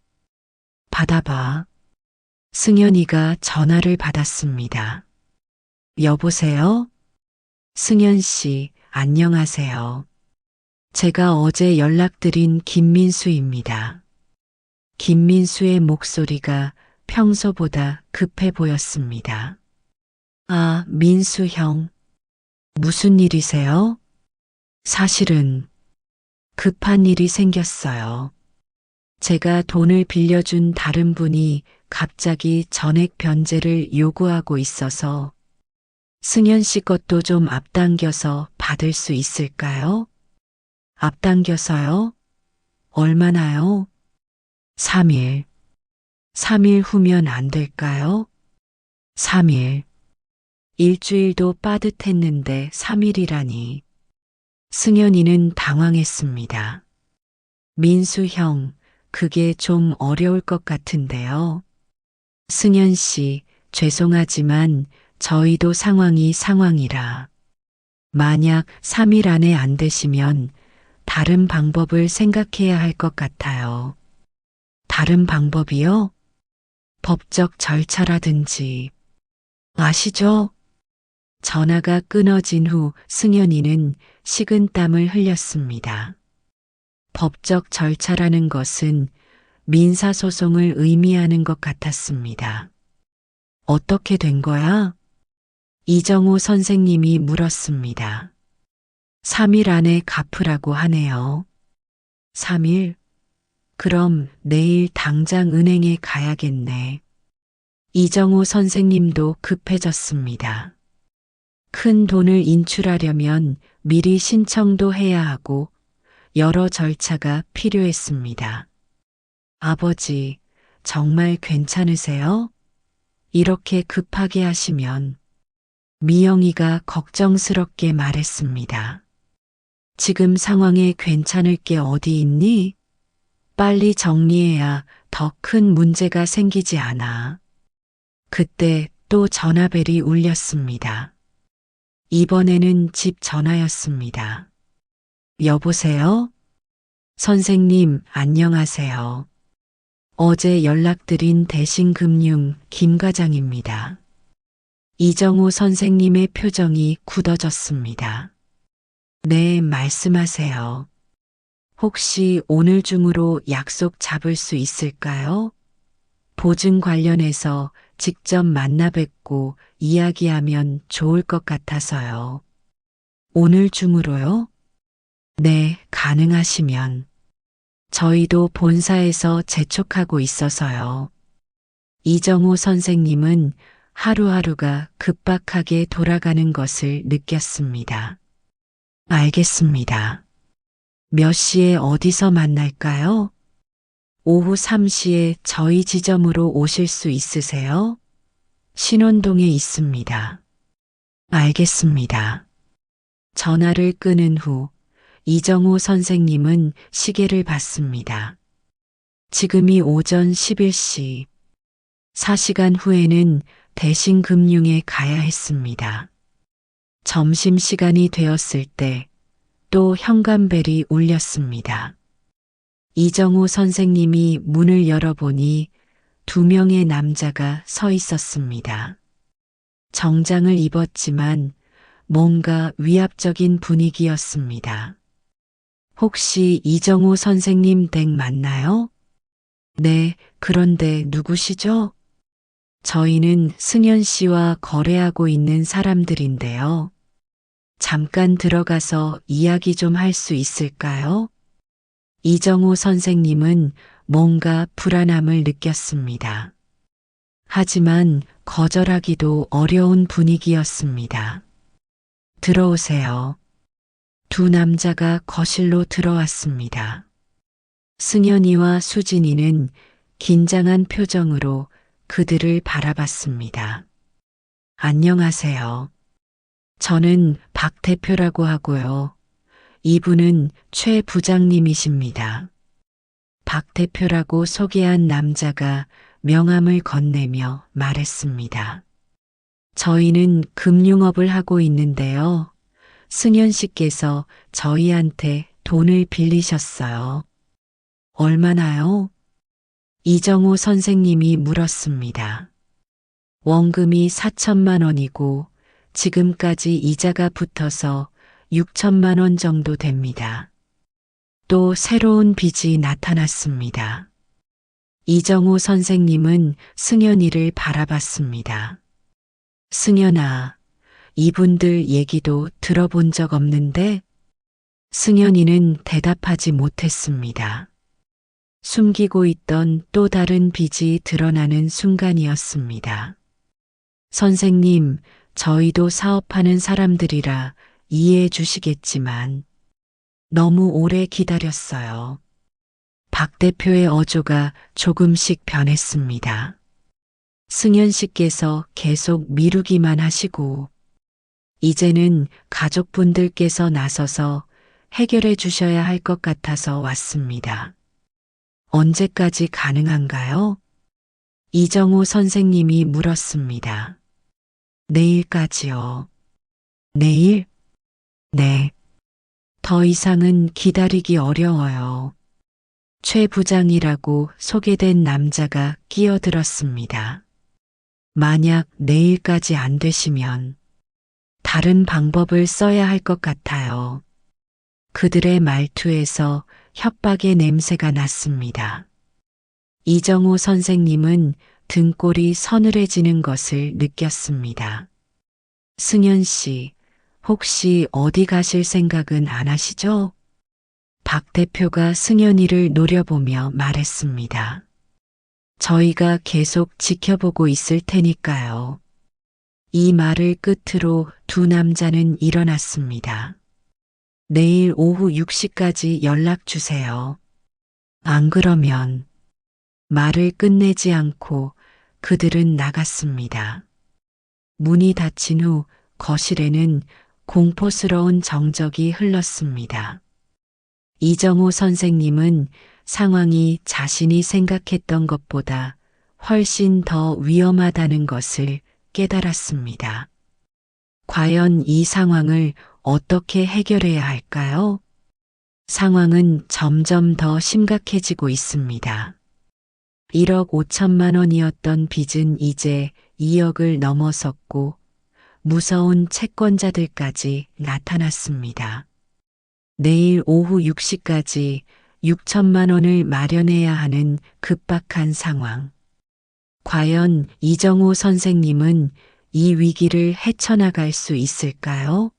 받아봐. 승현이가 전화를 받았습니다. 여보세요? 승현 씨, 안녕하세요. 제가 어제 연락드린 김민수입니다. 김민수의 목소리가 평소보다 급해 보였습니다. 아, 민수 형. 무슨 일이세요? 사실은 급한 일이 생겼어요. 제가 돈을 빌려준 다른 분이 갑자기 전액 변제를 요구하고 있어서 승현 씨 것도 좀 앞당겨서 받을 수 있을까요? 앞당겨서요? 얼마나요? 3일. 3일 후면 안 될까요? 3일. 일주일도 빠듯했는데 3일이라니. 승현이는 당황했습니다. 민수 형, 그게 좀 어려울 것 같은데요. 승현 씨, 죄송하지만 저희도 상황이라. 만약 3일 안에 안 되시면 다른 방법을 생각해야 할 것 같아요. 다른 방법이요? 법적 절차라든지. 아시죠? 전화가 끊어진 후 승현이는 식은땀을 흘렸습니다. 법적 절차라는 것은 민사소송을 의미하는 것 같았습니다. 어떻게 된 거야? 이정호 선생님이 물었습니다. 3일 안에 갚으라고 하네요. 3일? 그럼 내일 당장 은행에 가야겠네. 이정호 선생님도 급해졌습니다. 큰 돈을 인출하려면 미리 신청도 해야 하고 여러 절차가 필요했습니다. 아버지, 정말 괜찮으세요? 이렇게 급하게 하시면. 미영이가 걱정스럽게 말했습니다. 지금 상황에 괜찮을 게 어디 있니? 빨리 정리해야 더 큰 문제가 생기지 않아. 그때 또 전화벨이 울렸습니다. 이번에는 집 전화였습니다. 여보세요? 선생님, 안녕하세요. 어제 연락드린 대신금융 김 과장입니다. 이정우 선생님의 표정이 굳어졌습니다. 네, 말씀하세요. 혹시 오늘 중으로 약속 잡을 수 있을까요? 보증 관련해서 직접 만나 뵙고 이야기하면 좋을 것 같아서요. 오늘 중으로요? 네, 가능하시면. 저희도 본사에서 재촉하고 있어서요. 이정호 선생님은 하루하루가 급박하게 돌아가는 것을 느꼈습니다. 알겠습니다. 몇 시에 어디서 만날까요? 오후 3시에 저희 지점으로 오실 수 있으세요? 신원동에 있습니다. 알겠습니다. 전화를 끊은 후 이정호 선생님은 시계를 봤습니다. 지금이 오전 11시. 4시간 후에는 대신금융에 가야 했습니다. 점심시간이 되었을 때 또 현관벨이 울렸습니다. 이정호 선생님이 문을 열어보니 2명의 남자가 서 있었습니다. 정장을 입었지만 뭔가 위압적인 분위기였습니다. 혹시 이정호 선생님 댁 맞나요? 네, 그런데 누구시죠? 저희는 승현 씨와 거래하고 있는 사람들인데요. 잠깐 들어가서 이야기 좀 할 수 있을까요? 이정호 선생님은 뭔가 불안함을 느꼈습니다. 하지만 거절하기도 어려운 분위기였습니다. 들어오세요. 두 남자가 거실로 들어왔습니다. 승현이와 수진이는 긴장한 표정으로 그들을 바라봤습니다. 안녕하세요. 저는 박 대표라고 하고요. 이분은 최 부장님이십니다. 박 대표라고 소개한 남자가 명함을 건네며 말했습니다. 저희는 금융업을 하고 있는데요. 승현 씨께서 저희한테 돈을 빌리셨어요. 얼마나요? 이정호 선생님이 물었습니다. 원금이 4천만 원이고 지금까지 이자가 붙어서 6천만 원 정도 됩니다. 또 새로운 빚이 나타났습니다. 이정호 선생님은 승현이를 바라봤습니다. 승현아, 이분들 얘기도 들어본 적 없는데? 승현이는 대답하지 못했습니다. 숨기고 있던 또 다른 빚이 드러나는 순간이었습니다. 선생님, 저희도 사업하는 사람들이라 이해해 주시겠지만 너무 오래 기다렸어요. 박 대표의 어조가 조금씩 변했습니다. 승현 씨께서 계속 미루기만 하시고 이제는 가족분들께서 나서서 해결해 주셔야 할 것 같아서 왔습니다. 언제까지 가능한가요? 이정호 선생님이 물었습니다. 내일까지요. 내일? 네. 더 이상은 기다리기 어려워요. 최 부장이라고 소개된 남자가 끼어들었습니다. 만약 내일까지 안 되시면 다른 방법을 써야 할 것 같아요. 그들의 말투에서 협박의 냄새가 났습니다. 이정호 선생님은 등골이 서늘해지는 것을 느꼈습니다. 승현 씨, 혹시 어디 가실 생각은 안 하시죠? 박 대표가 승현이를 노려보며 말했습니다. 저희가 계속 지켜보고 있을 테니까요. 이 말을 끝으로 두 남자는 일어났습니다. 내일 오후 6시까지 연락 주세요. 안 그러면 말을 끝내지 않고 그들은 나갔습니다. 문이 닫힌 후 거실에는 공포스러운 정적이 흘렀습니다. 이정호 선생님은 상황이 자신이 생각했던 것보다 훨씬 더 위험하다는 것을 깨달았습니다. 과연 이 상황을 어떻게 해결해야 할까요? 상황은 점점 더 심각해지고 있습니다. 1억 5천만 원이었던 빚은 이제 2억을 넘어섰고 무서운 채권자들까지 나타났습니다. 내일 오후 6시까지 6천만 원을 마련해야 하는 급박한 상황. 과연 이정호 선생님은 이 위기를 헤쳐나갈 수 있을까요?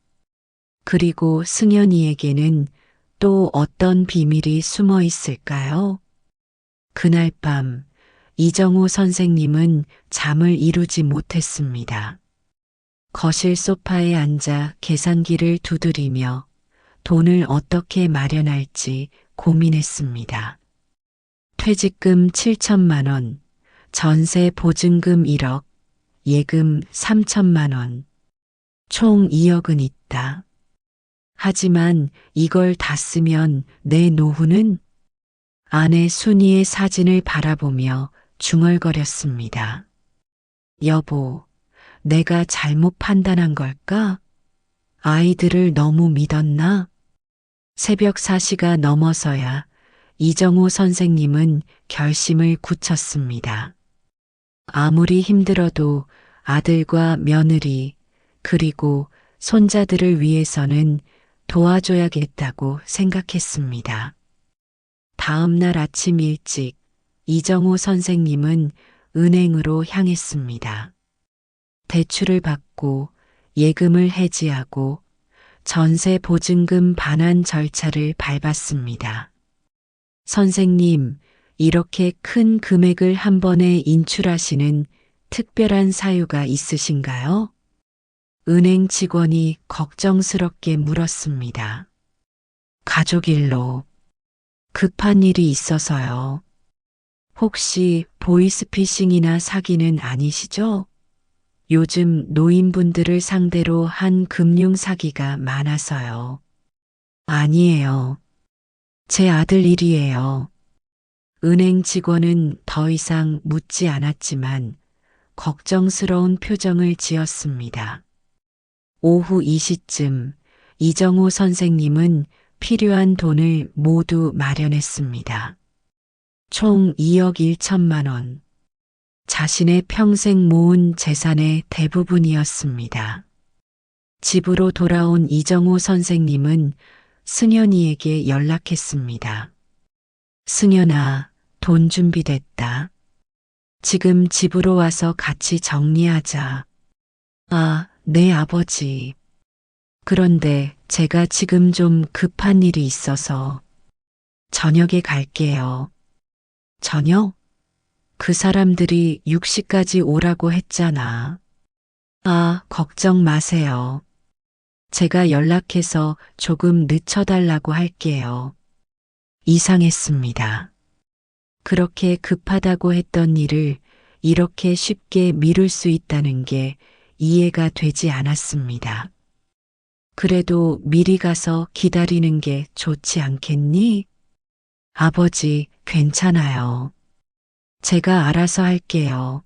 그리고 승연이에게는 또 어떤 비밀이 숨어 있을까요? 그날 밤 이정호 선생님은 잠을 이루지 못했습니다. 거실 소파에 앉아 계산기를 두드리며 돈을 어떻게 마련할지 고민했습니다. 퇴직금 7천만 원, 전세 보증금 1억, 예금 3천만 원, 총 2억은 있다. 하지만 이걸 다 쓰면 내 노후는? 아내 순이의 사진을 바라보며 중얼거렸습니다. 여보, 내가 잘못 판단한 걸까? 아이들을 너무 믿었나? 새벽 4시가 넘어서야 이정호 선생님은 결심을 굳혔습니다. 아무리 힘들어도 아들과 며느리 그리고 손자들을 위해서는 도와줘야겠다고 생각했습니다. 다음 날 아침 일찍 이정호 선생님은 은행으로 향했습니다. 대출을 받고 예금을 해지하고 전세 보증금 반환 절차를 밟았습니다. 선생님, 이렇게 큰 금액을 한 번에 인출하시는 특별한 사유가 있으신가요? 은행 직원이 걱정스럽게 물었습니다. 가족 일로 급한 일이 있어서요. 혹시 보이스피싱이나 사기는 아니시죠? 요즘 노인분들을 상대로 한 금융 사기가 많아서요. 아니에요. 제 아들 일이에요. 은행 직원은 더 이상 묻지 않았지만 걱정스러운 표정을 지었습니다. 오후 2시쯤 이정호 선생님은 필요한 돈을 모두 마련했습니다. 총 2억 1천만 원. 자신의 평생 모은 재산의 대부분이었습니다. 집으로 돌아온 이정호 선생님은 승연이에게 연락했습니다. 승연아, 돈 준비됐다. 지금 집으로 와서 같이 정리하자. 아, 네 아버지. 그런데 제가 지금 좀 급한 일이 있어서 저녁에 갈게요. 저녁? 그 사람들이 6시까지 오라고 했잖아. 아, 걱정 마세요. 제가 연락해서 조금 늦춰달라고 할게요. 이상했습니다. 그렇게 급하다고 했던 일을 이렇게 쉽게 미룰 수 있다는 게 이해가 되지 않았습니다. 그래도 미리 가서 기다리는 게 좋지 않겠니? 아버지, 괜찮아요. 제가 알아서 할게요.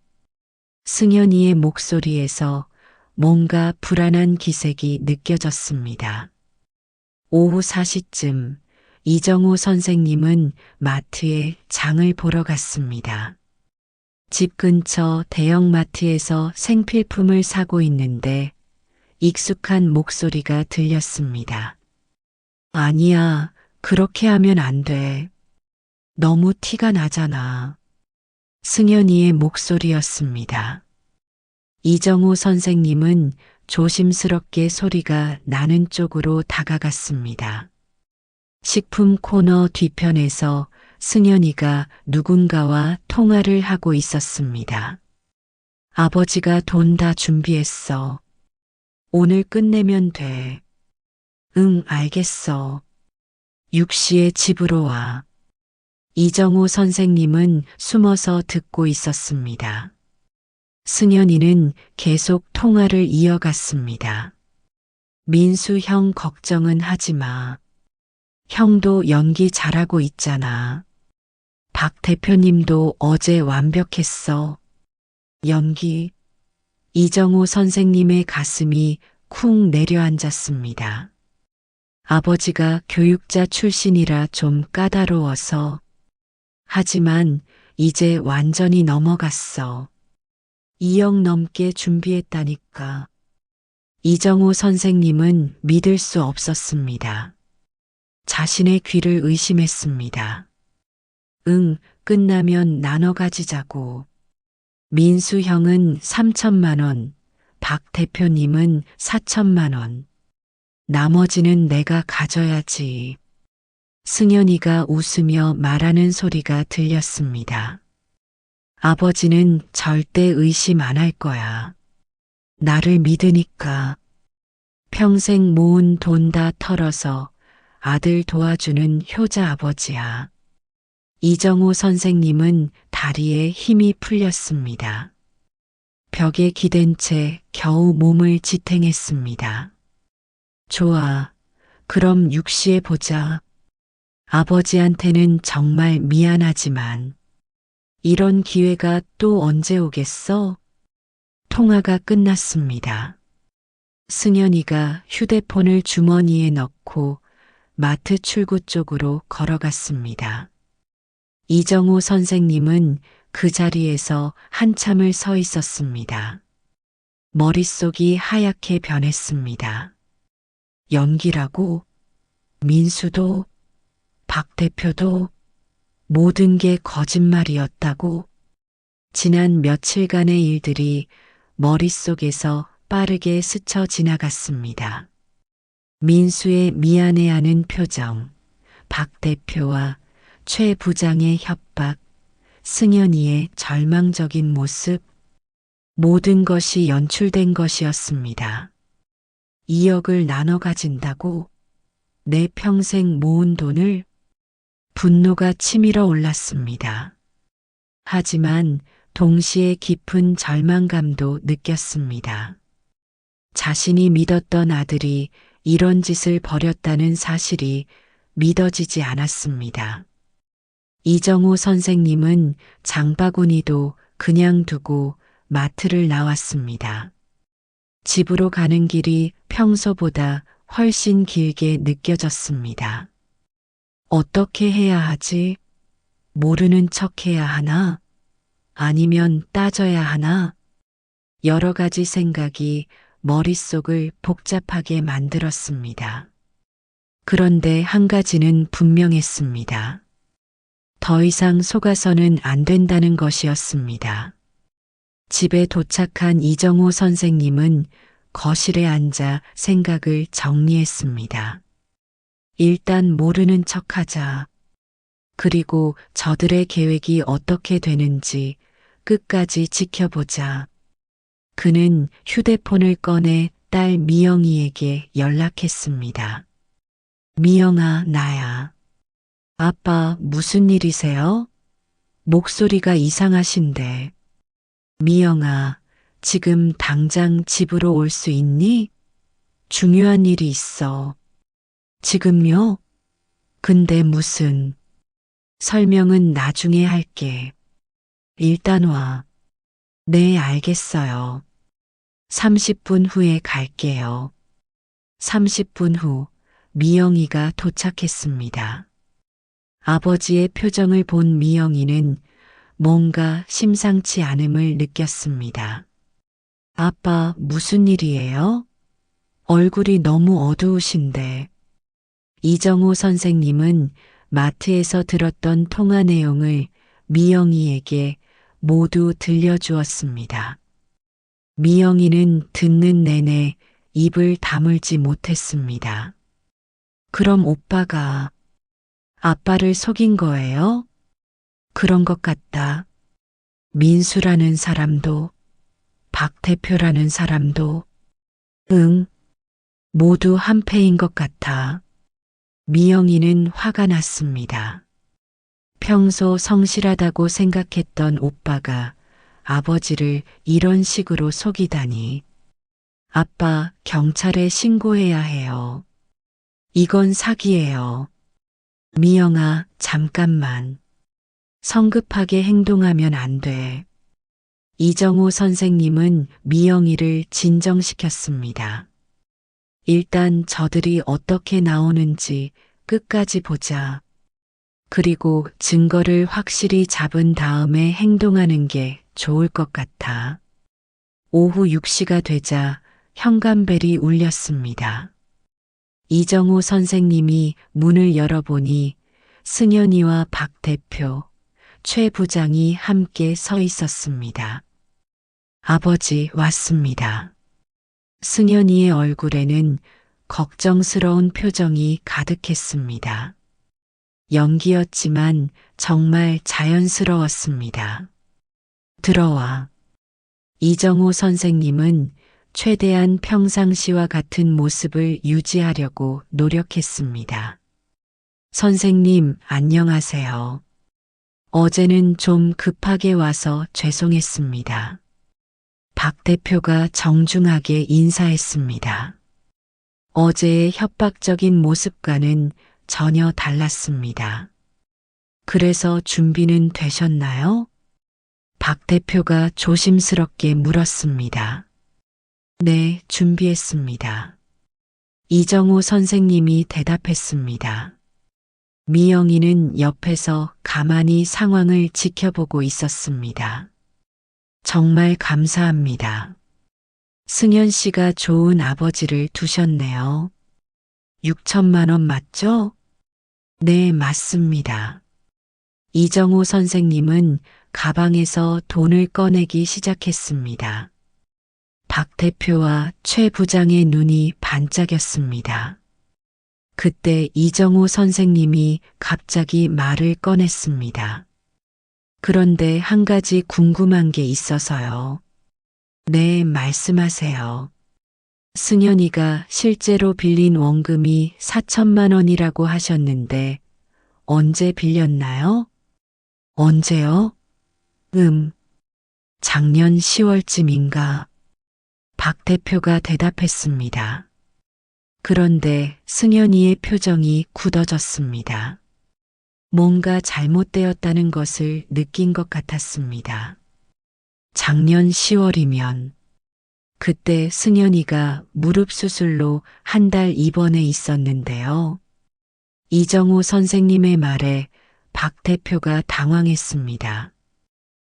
승연이의 목소리에서 뭔가 불안한 기색이 느껴졌습니다. 오후 4시쯤 이정호 선생님은 마트에 장을 보러 갔습니다. 집 근처 대형마트에서 생필품을 사고 있는데 익숙한 목소리가 들렸습니다. 아니야, 그렇게 하면 안 돼. 너무 티가 나잖아. 승연이의 목소리였습니다. 이정호 선생님은 조심스럽게 소리가 나는 쪽으로 다가갔습니다. 식품 코너 뒤편에서 승연이가 누군가와 통화를 하고 있었습니다. 아버지가 돈 다 준비했어. 오늘 끝내면 돼. 응, 알겠어. 6시에 집으로 와. 이정호 선생님은 숨어서 듣고 있었습니다. 승연이는 계속 통화를 이어갔습니다. 민수 형 걱정은 하지 마. 형도 연기 잘하고 있잖아. 박 대표님도 어제 완벽했어. 연기. 이정호 선생님의 가슴이 쿵 내려앉았습니다. 아버지가 교육자 출신이라 좀 까다로워서. 하지만 이제 완전히 넘어갔어. 2억 넘게 준비했다니까. 이정호 선생님은 믿을 수 없었습니다. 자신의 귀를 의심했습니다. 응, 끝나면 나눠 가지자고. 민수 형은 3천만 원, 박 대표님은 4천만 원. 나머지는 내가 가져야지. 승연이가 웃으며 말하는 소리가 들렸습니다. 아버지는 절대 의심 안 할 거야. 나를 믿으니까. 평생 모은 돈 다 털어서 아들 도와주는 효자 아버지야. 이정호 선생님은 다리에 힘이 풀렸습니다. 벽에 기댄 채 겨우 몸을 지탱했습니다. 좋아. 그럼 6시에 보자. 아버지한테는 정말 미안하지만 이런 기회가 또 언제 오겠어? 통화가 끝났습니다. 승연이가 휴대폰을 주머니에 넣고 마트 출구 쪽으로 걸어갔습니다. 이정호 선생님은 그 자리에서 한참을 서 있었습니다. 머릿속이 하얗게 변했습니다. 연기라고? 민수도, 박 대표도 모든 게 거짓말이었다고? 지난 며칠간의 일들이 머릿속에서 빠르게 스쳐 지나갔습니다. 민수의 미안해하는 표정, 박 대표와 최 부장의 협박, 승연이의 절망적인 모습, 모든 것이 연출된 것이었습니다. 2억을 나눠 가진다고? 내 평생 모은 돈을? 분노가 치밀어 올랐습니다. 하지만 동시에 깊은 절망감도 느꼈습니다. 자신이 믿었던 아들이 이런 짓을 벌였다는 사실이 믿어지지 않았습니다. 이정호 선생님은 장바구니도 그냥 두고 마트를 나왔습니다. 집으로 가는 길이 평소보다 훨씬 길게 느껴졌습니다. 어떻게 해야 하지? 모르는 척 해야 하나? 아니면 따져야 하나? 여러 가지 생각이 머릿속을 복잡하게 만들었습니다. 그런데 한 가지는 분명했습니다. 더 이상 속아서는 안 된다는 것이었습니다. 집에 도착한 이정호 선생님은 거실에 앉아 생각을 정리했습니다. 일단 모르는 척하자. 그리고 저들의 계획이 어떻게 되는지 끝까지 지켜보자. 그는 휴대폰을 꺼내 딸 미영이에게 연락했습니다. 미영아, 나야. 아빠, 무슨 일이세요? 목소리가 이상하신데. 미영아, 지금 당장 집으로 올 수 있니? 중요한 일이 있어. 지금요? 근데 무슨? 설명은 나중에 할게. 일단 와. 네, 알겠어요. 30분 후에 갈게요. 30분 후 미영이가 도착했습니다. 아버지의 표정을 본 미영이는 뭔가 심상치 않음을 느꼈습니다. 아빠, 무슨 일이에요? 얼굴이 너무 어두우신데. 이정호 선생님은 마트에서 들었던 통화 내용을 미영이에게 모두 들려주었습니다. 미영이는 듣는 내내 입을 다물지 못했습니다. 그럼 오빠가 아빠를 속인 거예요? 그런 것 같다. 민수라는 사람도, 박 대표라는 사람도, 응, 모두 한패인 것 같아. 미영이는 화가 났습니다. 평소 성실하다고 생각했던 오빠가 아버지를 이런 식으로 속이다니. 아빠, 경찰에 신고해야 해요. 이건 사기예요. 미영아, 잠깐만. 성급하게 행동하면 안 돼. 이정호 선생님은 미영이를 진정시켰습니다. 일단 저들이 어떻게 나오는지 끝까지 보자. 그리고 증거를 확실히 잡은 다음에 행동하는 게 좋을 것 같아. 오후 6시가 되자 현관벨이 울렸습니다. 이정호 선생님이 문을 열어보니 승연이와 박 대표, 최 부장이 함께 서 있었습니다. 아버지 왔습니다. 승연이의 얼굴에는 걱정스러운 표정이 가득했습니다. 연기였지만 정말 자연스러웠습니다. 들어와. 이정호 선생님은 최대한 평상시와 같은 모습을 유지하려고 노력했습니다. 선생님, 안녕하세요. 어제는 좀 급하게 와서 죄송했습니다. 박 대표가 정중하게 인사했습니다. 어제의 협박적인 모습과는 전혀 달랐습니다. 그래서 준비는 되셨나요? 박 대표가 조심스럽게 물었습니다. 네, 준비했습니다. 이정호 선생님이 대답했습니다. 미영이는 옆에서 가만히 상황을 지켜보고 있었습니다. 정말 감사합니다. 승연 씨가 좋은 아버지를 두셨네요. 6천만 원 맞죠? 네, 맞습니다. 이정호 선생님은 가방에서 돈을 꺼내기 시작했습니다. 박 대표와 최 부장의 눈이 반짝였습니다. 그때 이정호 선생님이 갑자기 말을 꺼냈습니다. 그런데 한 가지 궁금한 게 있어서요. 네, 말씀하세요. 승연이가 실제로 빌린 원금이 4천만 원이라고 하셨는데 언제 빌렸나요? 언제요? 작년 10월쯤인가. 박 대표가 대답했습니다. 그런데 승연이의 표정이 굳어졌습니다. 뭔가 잘못되었다는 것을 느낀 것 같았습니다. 작년 10월이면 그때 승연이가 무릎 수술로 한 달 입원해 있었는데요. 이정호 선생님의 말에 박 대표가 당황했습니다.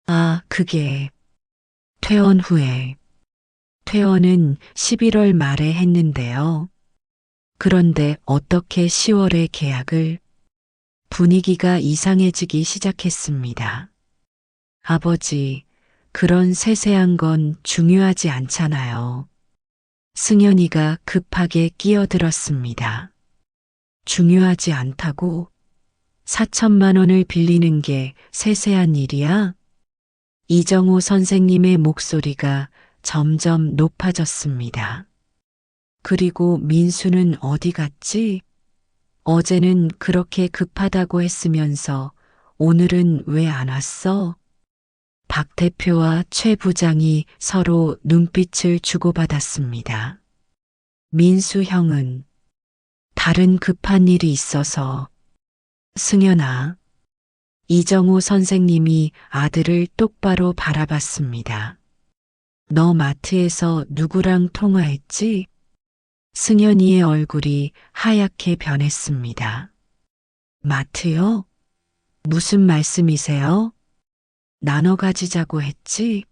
아, 그게 퇴원 후에. 퇴원은 11월 말에 했는데요. 그런데 어떻게 10월에 계약을? 분위기가 이상해지기 시작했습니다. 아버지, 그런 세세한 건 중요하지 않잖아요. 승연이가 급하게 끼어들었습니다. 중요하지 않다고? 4천만 원을 빌리는 게 세세한 일이야? 이정호 선생님의 목소리가 점점 높아졌습니다. 그리고 민수는 어디 갔지? 어제는 그렇게 급하다고 했으면서 오늘은 왜 안 왔어? 박 대표와 최 부장이 서로 눈빛을 주고받았습니다. 민수 형은 다른 급한 일이 있어서. 승연아. 이정호 선생님이 아들을 똑바로 바라봤습니다. 너 마트에서 누구랑 통화했지? 승연이의 얼굴이 하얗게 변했습니다. 마트요? 무슨 말씀이세요? 나눠 가지자고 했지?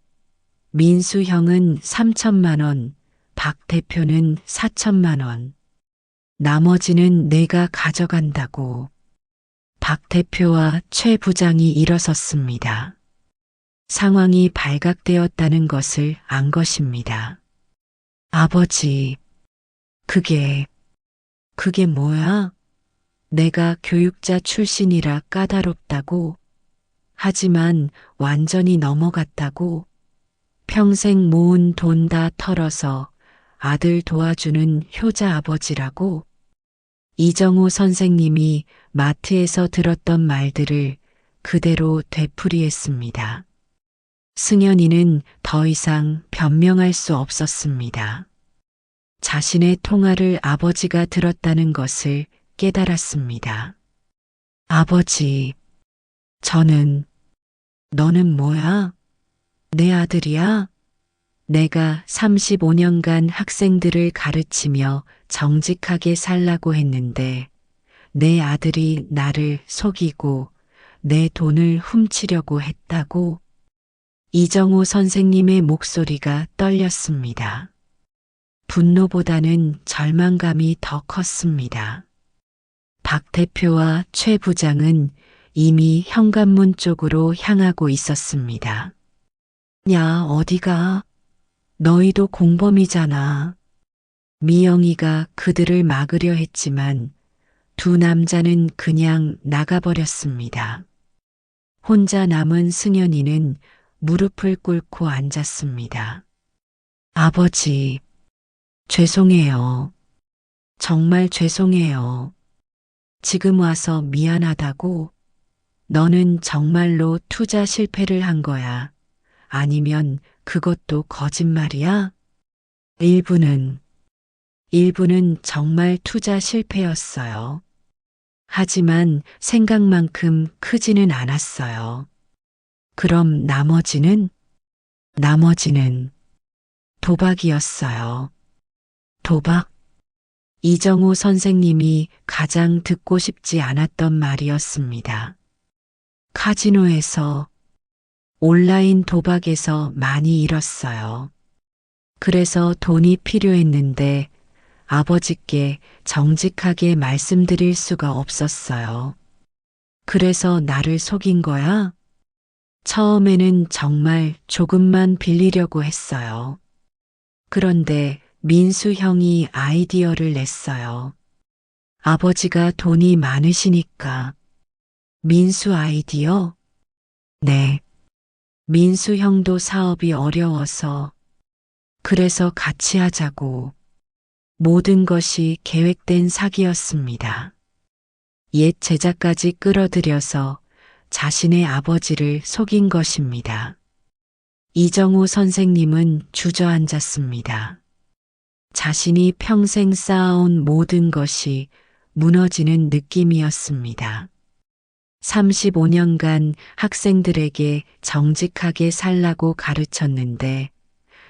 민수 형은 3천만 원, 박 대표는 4천만 원. 나머지는 내가 가져간다고. 박 대표와 최 부장이 일어섰습니다. 상황이 발각되었다는 것을 안 것입니다. 아버지, 그게 뭐야? 내가 교육자 출신이라 까다롭다고? 하지만 완전히 넘어갔다고? 평생 모은 돈 다 털어서 아들 도와주는 효자 아버지라고? 이정호 선생님이 마트에서 들었던 말들을 그대로 되풀이했습니다. 승연이는 더 이상 변명할 수 없었습니다. 자신의 통화를 아버지가 들었다는 것을 깨달았습니다. 아버지, 너는 뭐야? 내 아들이야? 내가 35년간 학생들을 가르치며 정직하게 살라고 했는데 내 아들이 나를 속이고 내 돈을 훔치려고 했다고? 이정우 선생님의 목소리가 떨렸습니다. 분노보다는 절망감이 더 컸습니다. 박 대표와 최 부장은 이미 현관문 쪽으로 향하고 있었습니다. 야, 어디가? 너희도 공범이잖아. 미영이가 그들을 막으려 했지만 두 남자는 그냥 나가버렸습니다. 혼자 남은 승연이는 무릎을 꿇고 앉았습니다. 아버지, 죄송해요. 정말 죄송해요. 지금 와서 미안하다고? 너는 정말로 투자 실패를 한 거야. 아니면 그것도 거짓말이야? 일부는 정말 투자 실패였어요. 하지만 생각만큼 크지는 않았어요. 그럼 나머지는 도박이었어요. 도박? 이정우 선생님이 가장 듣고 싶지 않았던 말이었습니다. 카지노에서, 온라인 도박에서 많이 잃었어요. 그래서 돈이 필요했는데 아버지께 정직하게 말씀드릴 수가 없었어요. 그래서 나를 속인 거야? 처음에는 정말 조금만 빌리려고 했어요. 그런데 민수 형이 아이디어를 냈어요. 아버지가 돈이 많으시니까. 민수 아이디어? 네. 민수 형도 사업이 어려워서. 그래서 같이 하자고. 모든 것이 계획된 사기였습니다. 옛 제자까지 끌어들여서 자신의 아버지를 속인 것입니다. 이정우 선생님은 주저앉았습니다. 자신이 평생 쌓아온 모든 것이 무너지는 느낌이었습니다. 35년간 학생들에게 정직하게 살라고 가르쳤는데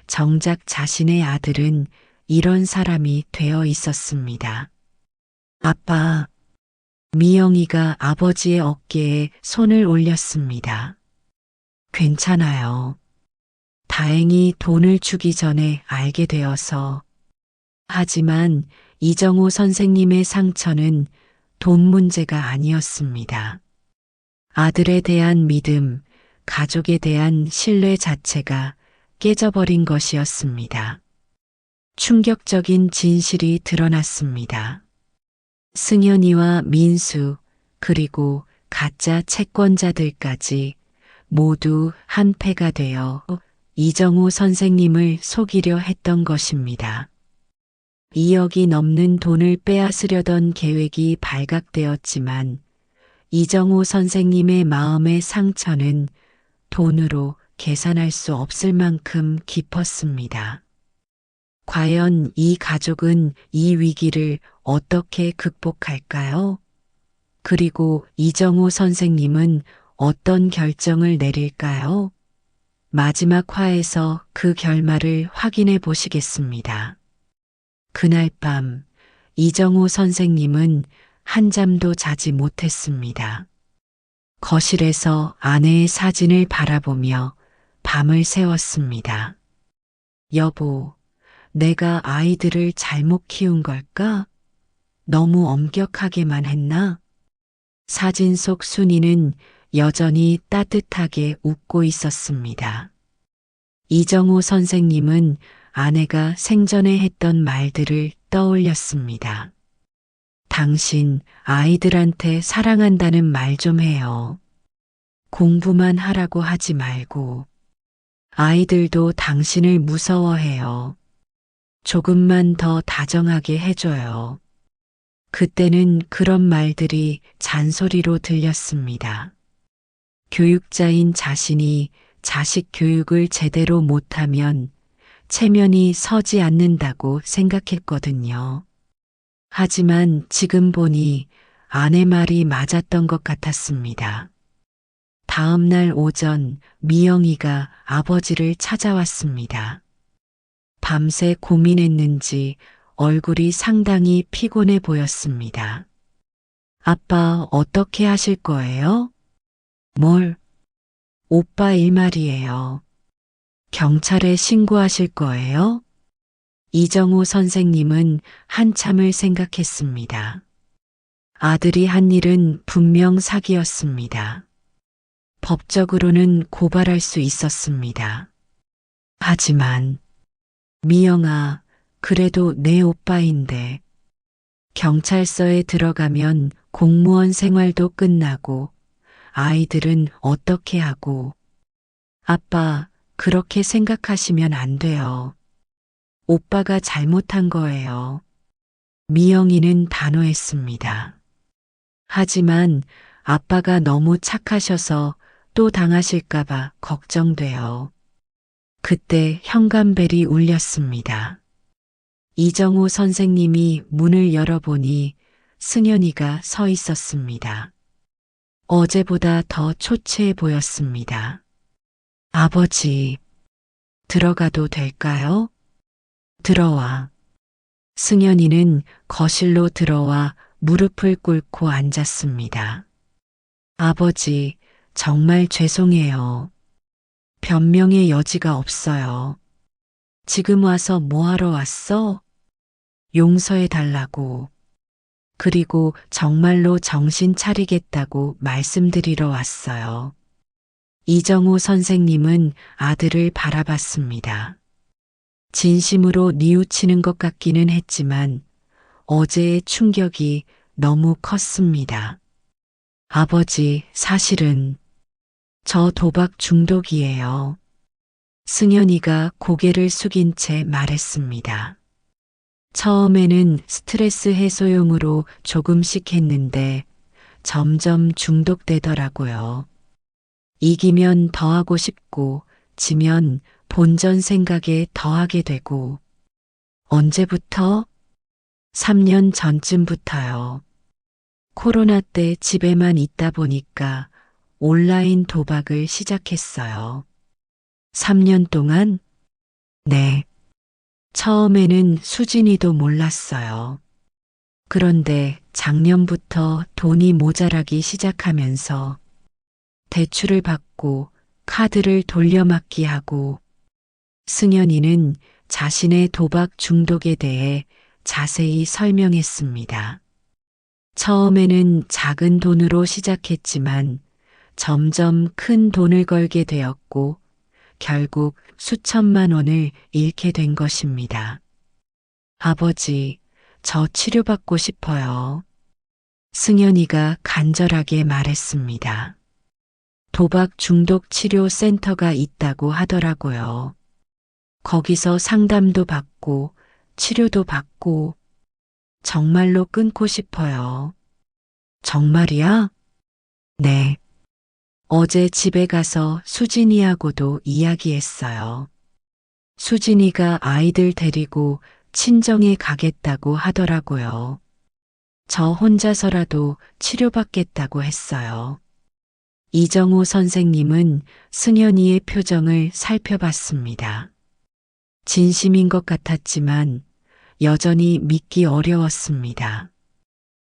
정작 자신의 아들은 이런 사람이 되어 있었습니다. 아빠, 미영이가 아버지의 어깨에 손을 올렸습니다. 괜찮아요. 다행히 돈을 주기 전에 알게 되어서. 하지만 이정우 선생님의 상처는 돈 문제가 아니었습니다. 아들에 대한 믿음, 가족에 대한 신뢰 자체가 깨져버린 것이었습니다. 충격적인 진실이 드러났습니다. 승현이와 민수, 그리고 가짜 채권자들까지 모두 한패가 되어 이정우 선생님을 속이려 했던 것입니다. 2억이 넘는 돈을 빼앗으려던 계획이 발각되었지만 이정우 선생님의 마음의 상처는 돈으로 계산할 수 없을 만큼 깊었습니다. 과연 이 가족은 이 위기를 어떻게 극복할까요? 그리고 이정우 선생님은 어떤 결정을 내릴까요? 마지막 화에서 그 결말을 확인해 보시겠습니다. 그날 밤 이정우 선생님은 한잠도 자지 못했습니다. 거실에서 아내의 사진을 바라보며 밤을 새웠습니다. 여보, 내가 아이들을 잘못 키운 걸까? 너무 엄격하게만 했나? 사진 속 순이는 여전히 따뜻하게 웃고 있었습니다. 이정우 선생님은 아내가 생전에 했던 말들을 떠올렸습니다. 당신 아이들한테 사랑한다는 말 좀 해요. 공부만 하라고 하지 말고. 아이들도 당신을 무서워해요. 조금만 더 다정하게 해줘요. 그때는 그런 말들이 잔소리로 들렸습니다. 교육자인 자신이 자식 교육을 제대로 못하면 체면이 서지 않는다고 생각했거든요. 하지만 지금 보니 아내 말이 맞았던 것 같았습니다. 다음 날 오전 미영이가 아버지를 찾아왔습니다. 밤새 고민했는지 얼굴이 상당히 피곤해 보였습니다. 아빠 어떻게 하실 거예요? 뭘? 오빠 일 말이에요. 경찰에 신고하실 거예요? 이정우 선생님은 한참을 생각했습니다. 아들이 한 일은 분명 사기였습니다. 법적으로는 고발할 수 있었습니다. 하지만 미영아, 그래도 내 오빠인데 경찰서에 들어가면 공무원 생활도 끝나고 아이들은 어떻게 하고 아빠, 그렇게 생각하시면 안 돼요. 오빠가 잘못한 거예요. 미영이는 단호했습니다. 하지만 아빠가 너무 착하셔서 또 당하실까봐 걱정돼요. 그때 현관벨이 울렸습니다. 이정우 선생님이 문을 열어보니 승연이가 서 있었습니다. 어제보다 더 초췌해 보였습니다. 아버지, 들어가도 될까요? 들어와. 승연이는 거실로 들어와 무릎을 꿇고 앉았습니다. 아버지, 정말 죄송해요. 변명의 여지가 없어요. 지금 와서 뭐하러 왔어? 용서해 달라고. 그리고 정말로 정신 차리겠다고 말씀드리러 왔어요. 이정우 선생님은 아들을 바라봤습니다. 진심으로 뉘우치는 것 같기는 했지만 어제의 충격이 너무 컸습니다. 아버지, 사실은 저 도박 중독이에요. 승연이가 고개를 숙인 채 말했습니다. 처음에는 스트레스 해소용으로 조금씩 했는데 점점 중독되더라고요. 이기면 더 하고 싶고 지면 본전 생각에 더 하게 되고 언제부터? 3년 전쯤부터요. 코로나 때 집에만 있다 보니까 온라인 도박을 시작했어요. 3년 동안? 네. 처음에는 수진이도 몰랐어요. 그런데 작년부터 돈이 모자라기 시작하면서 대출을 받고 카드를 돌려막기 하고 승연이는 자신의 도박 중독에 대해 자세히 설명했습니다. 처음에는 작은 돈으로 시작했지만 점점 큰 돈을 걸게 되었고 결국 수천만 원을 잃게 된 것입니다. 아버지, 저 치료받고 싶어요. 승연이가 간절하게 말했습니다. 도박 중독 치료 센터가 있다고 하더라고요. 거기서 상담도 받고 치료도 받고 정말로 끊고 싶어요. 정말이야? 네. 어제 집에 가서 수진이하고도 이야기했어요. 수진이가 아이들 데리고 친정에 가겠다고 하더라고요. 저 혼자서라도 치료받겠다고 했어요. 이정우 선생님은 승연이의 표정을 살펴봤습니다. 진심인 것 같았지만 여전히 믿기 어려웠습니다.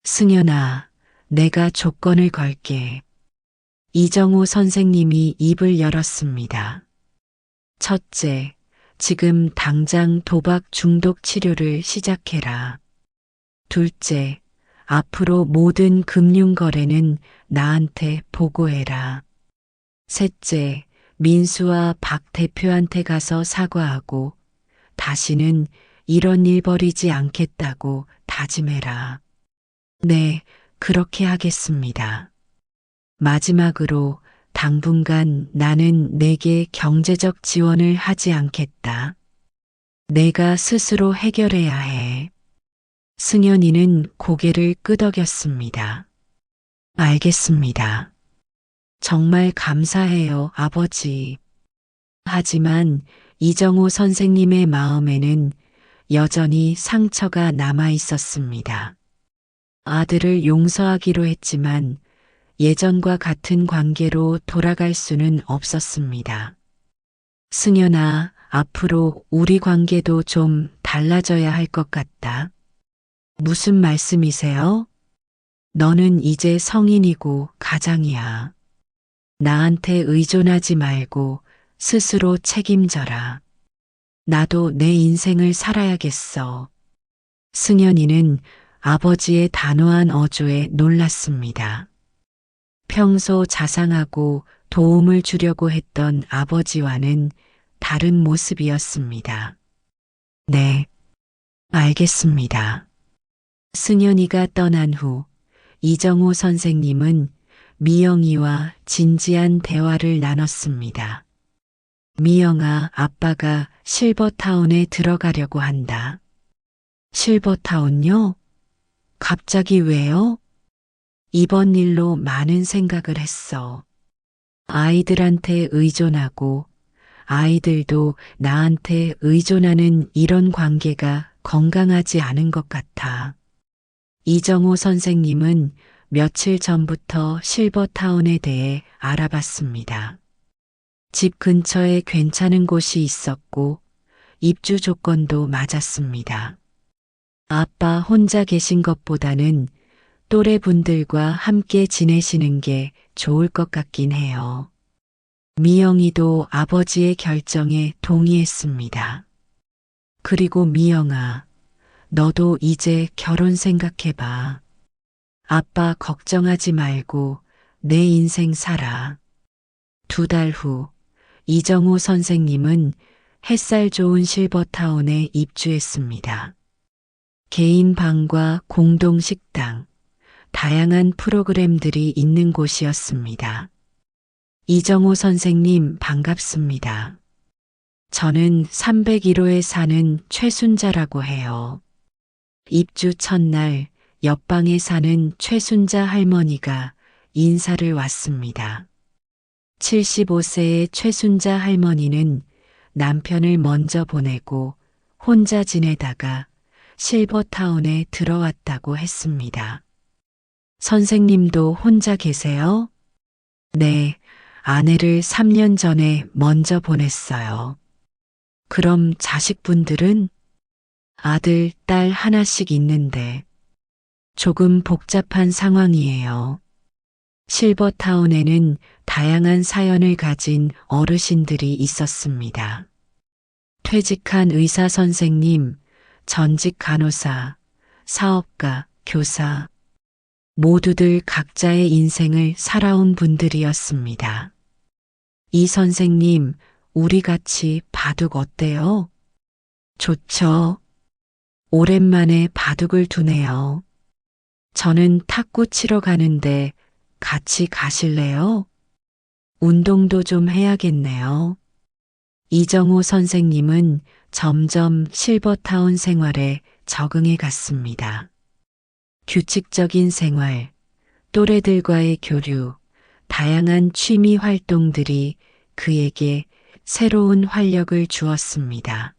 승연아, 내가 조건을 걸게. 이정우 선생님이 입을 열었습니다. 첫째, 지금 당장 도박 중독 치료를 시작해라. 둘째, 앞으로 모든 금융 거래는 나한테 보고해라. 셋째, 민수와 박 대표한테 가서 사과하고 다시는 이런 일 벌이지 않겠다고 다짐해라. 네, 그렇게 하겠습니다. 마지막으로 당분간 나는 내게 경제적 지원을 하지 않겠다. 내가 스스로 해결해야 해. 승연이는 고개를 끄덕였습니다. 알겠습니다. 정말 감사해요, 아버지. 하지만 이정우 선생님의 마음에는 여전히 상처가 남아 있었습니다. 아들을 용서하기로 했지만 예전과 같은 관계로 돌아갈 수는 없었습니다. 승연아, 앞으로 우리 관계도 좀 달라져야 할 것 같다. 무슨 말씀이세요? 너는 이제 성인이고 가장이야. 나한테 의존하지 말고 스스로 책임져라. 나도 내 인생을 살아야겠어. 승연이는 아버지의 단호한 어조에 놀랐습니다. 평소 자상하고 도움을 주려고 했던 아버지와는 다른 모습이었습니다. 네, 알겠습니다. 승연이가 떠난 후 이정호 선생님은 미영이와 진지한 대화를 나눴습니다. 미영아, 아빠가 실버타운에 들어가려고 한다. 실버타운요? 갑자기 왜요? 이번 일로 많은 생각을 했어. 아이들한테 의존하고 아이들도 나한테 의존하는 이런 관계가 건강하지 않은 것 같아. 이정호 선생님은 며칠 전부터 실버타운에 대해 알아봤습니다. 집 근처에 괜찮은 곳이 있었고 입주 조건도 맞았습니다. 아빠 혼자 계신 것보다는 또래 분들과 함께 지내시는 게 좋을 것 같긴 해요. 미영이도 아버지의 결정에 동의했습니다. 그리고 미영아, 너도 이제 결혼 생각해봐. 아빠 걱정하지 말고 내 인생 살아. 2달 후 이정호 선생님은 햇살 좋은 실버타운에 입주했습니다. 개인 방과 공동 식당, 다양한 프로그램들이 있는 곳이었습니다. 이정호 선생님 반갑습니다. 저는 301호에 사는 최순자라고 해요. 입주 첫날 옆방에 사는 최순자 할머니가 인사를 왔습니다. 75세의 최순자 할머니는 남편을 먼저 보내고 혼자 지내다가 실버타운에 들어왔다고 했습니다. 선생님도 혼자 계세요? 네, 아내를 3년 전에 먼저 보냈어요. 그럼 자식분들은? 아들, 딸 하나씩 있는데 조금 복잡한 상황이에요. 실버타운에는 다양한 사연을 가진 어르신들이 있었습니다. 퇴직한 의사 선생님, 전직 간호사, 사업가, 교사, 모두들 각자의 인생을 살아온 분들이었습니다. 이 선생님, 우리 같이 바둑 어때요? 좋죠. 오랜만에 바둑을 두네요. 저는 탁구 치러 가는데 같이 가실래요? 운동도 좀 해야겠네요. 이정호 선생님은 점점 실버타운 생활에 적응해 갔습니다. 규칙적인 생활, 또래들과의 교류, 다양한 취미 활동들이 그에게 새로운 활력을 주었습니다.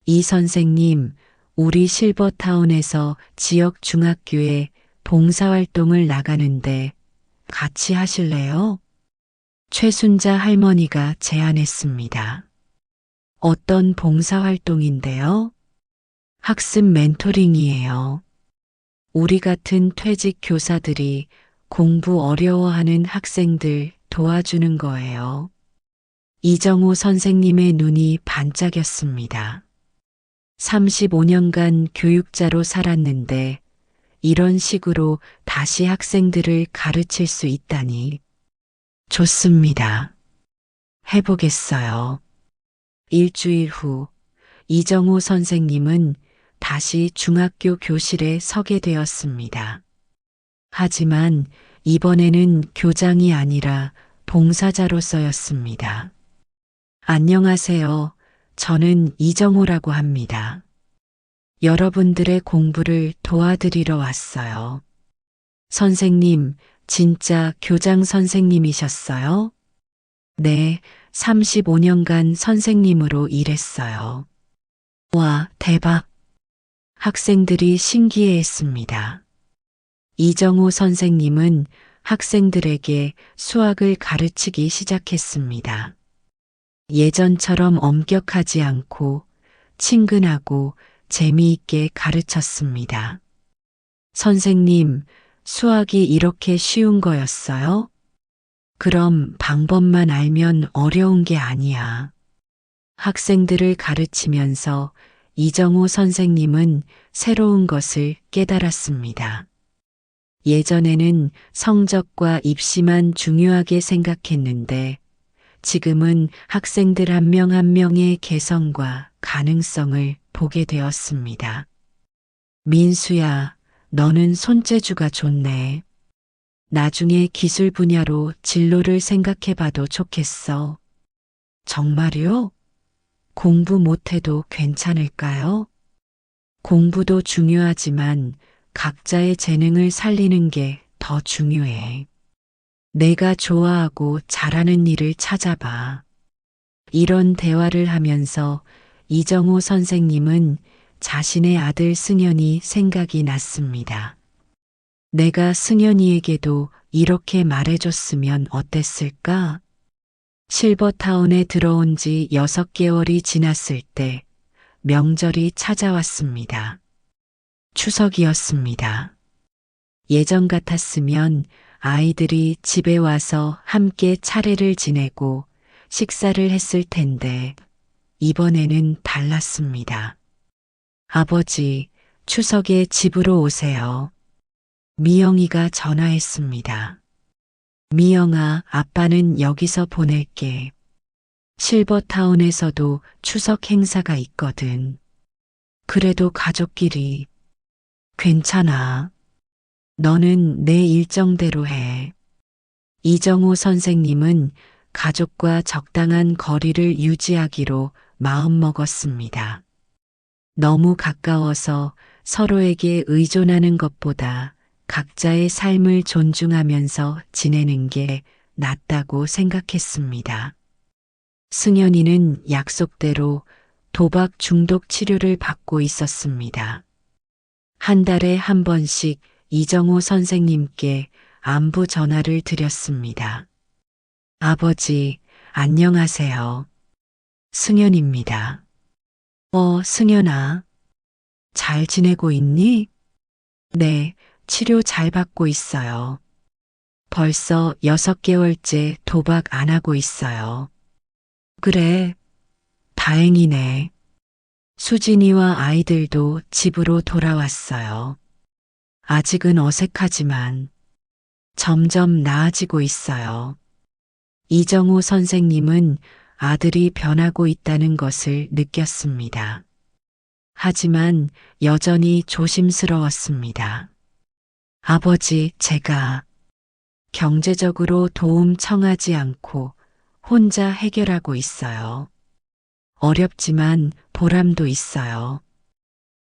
이 선생님, 우리 실버타운에서 지역 중학교에 봉사활동을 나가는데 같이 하실래요? 최순자 할머니가 제안했습니다. 어떤 봉사활동인데요? 학습 멘토링이에요. 우리 같은 퇴직 교사들이 공부 어려워하는 학생들 도와주는 거예요. 이정호 선생님의 눈이 반짝였습니다. 35년간 교육자로 살았는데 이런 식으로 다시 학생들을 가르칠 수 있다니 좋습니다. 해보겠어요. 일주일 후 이정호 선생님은 다시 중학교 교실에 서게 되었습니다. 하지만 이번에는 교장이 아니라 봉사자로서였습니다. 안녕하세요. 저는 이정호라고 합니다. 여러분들의 공부를 도와드리러 왔어요. 선생님, 진짜 교장 선생님이셨어요? 네, 35년간 선생님으로 일했어요. 와, 대박! 학생들이 신기해했습니다. 이정호 선생님은 학생들에게 수학을 가르치기 시작했습니다. 예전처럼 엄격하지 않고 친근하고 재미있게 가르쳤습니다. 선생님, 수학이 이렇게 쉬운 거였어요? 그럼 방법만 알면 어려운 게 아니야. 학생들을 가르치면서 이정호 선생님은 새로운 것을 깨달았습니다. 예전에는 성적과 입시만 중요하게 생각했는데 지금은 학생들 한 명 한 명의 개성과 가능성을 보게 되었습니다. 민수야, 너는 손재주가 좋네. 나중에 기술 분야로 진로를 생각해봐도 좋겠어. 정말요? 공부 못해도 괜찮을까요? 공부도 중요하지만 각자의 재능을 살리는 게 더 중요해. 내가 좋아하고 잘하는 일을 찾아봐. 이런 대화를 하면서 이정호 선생님은 자신의 아들 승현이 생각이 났습니다. 내가 승현이에게도 이렇게 말해줬으면 어땠을까? 실버타운에 들어온 지 6개월이 지났을 때 명절이 찾아왔습니다. 추석이었습니다. 예전 같았으면 아이들이 집에 와서 함께 차례를 지내고 식사를 했을 텐데 이번에는 달랐습니다. 아버지, 추석에 집으로 오세요. 미영이가 전화했습니다. 미영아, 아빠는 여기서 보낼게. 실버타운에서도 추석 행사가 있거든. 그래도 가족끼리. 괜찮아. 너는 내 일정대로 해. 이정호 선생님은 가족과 적당한 거리를 유지하기로 마음먹었습니다. 너무 가까워서 서로에게 의존하는 것보다 각자의 삶을 존중하면서 지내는 게 낫다고 생각했습니다. 승현이는 약속대로 도박 중독 치료를 받고 있었습니다. 한 달에 한 번씩 이정호 선생님께 안부 전화를 드렸습니다. 아버지, 안녕하세요. 승현입니다. 승현아. 잘 지내고 있니? 네, 치료 잘 받고 있어요. 벌써 6개월째 도박 안 하고 있어요. 그래, 다행이네. 수진이와 아이들도 집으로 돌아왔어요. 아직은 어색하지만 점점 나아지고 있어요. 이정호 선생님은 아들이 변하고 있다는 것을 느꼈습니다. 하지만 여전히 조심스러웠습니다. 아버지, 제가 경제적으로 도움 청하지 않고 혼자 해결하고 있어요. 어렵지만 보람도 있어요.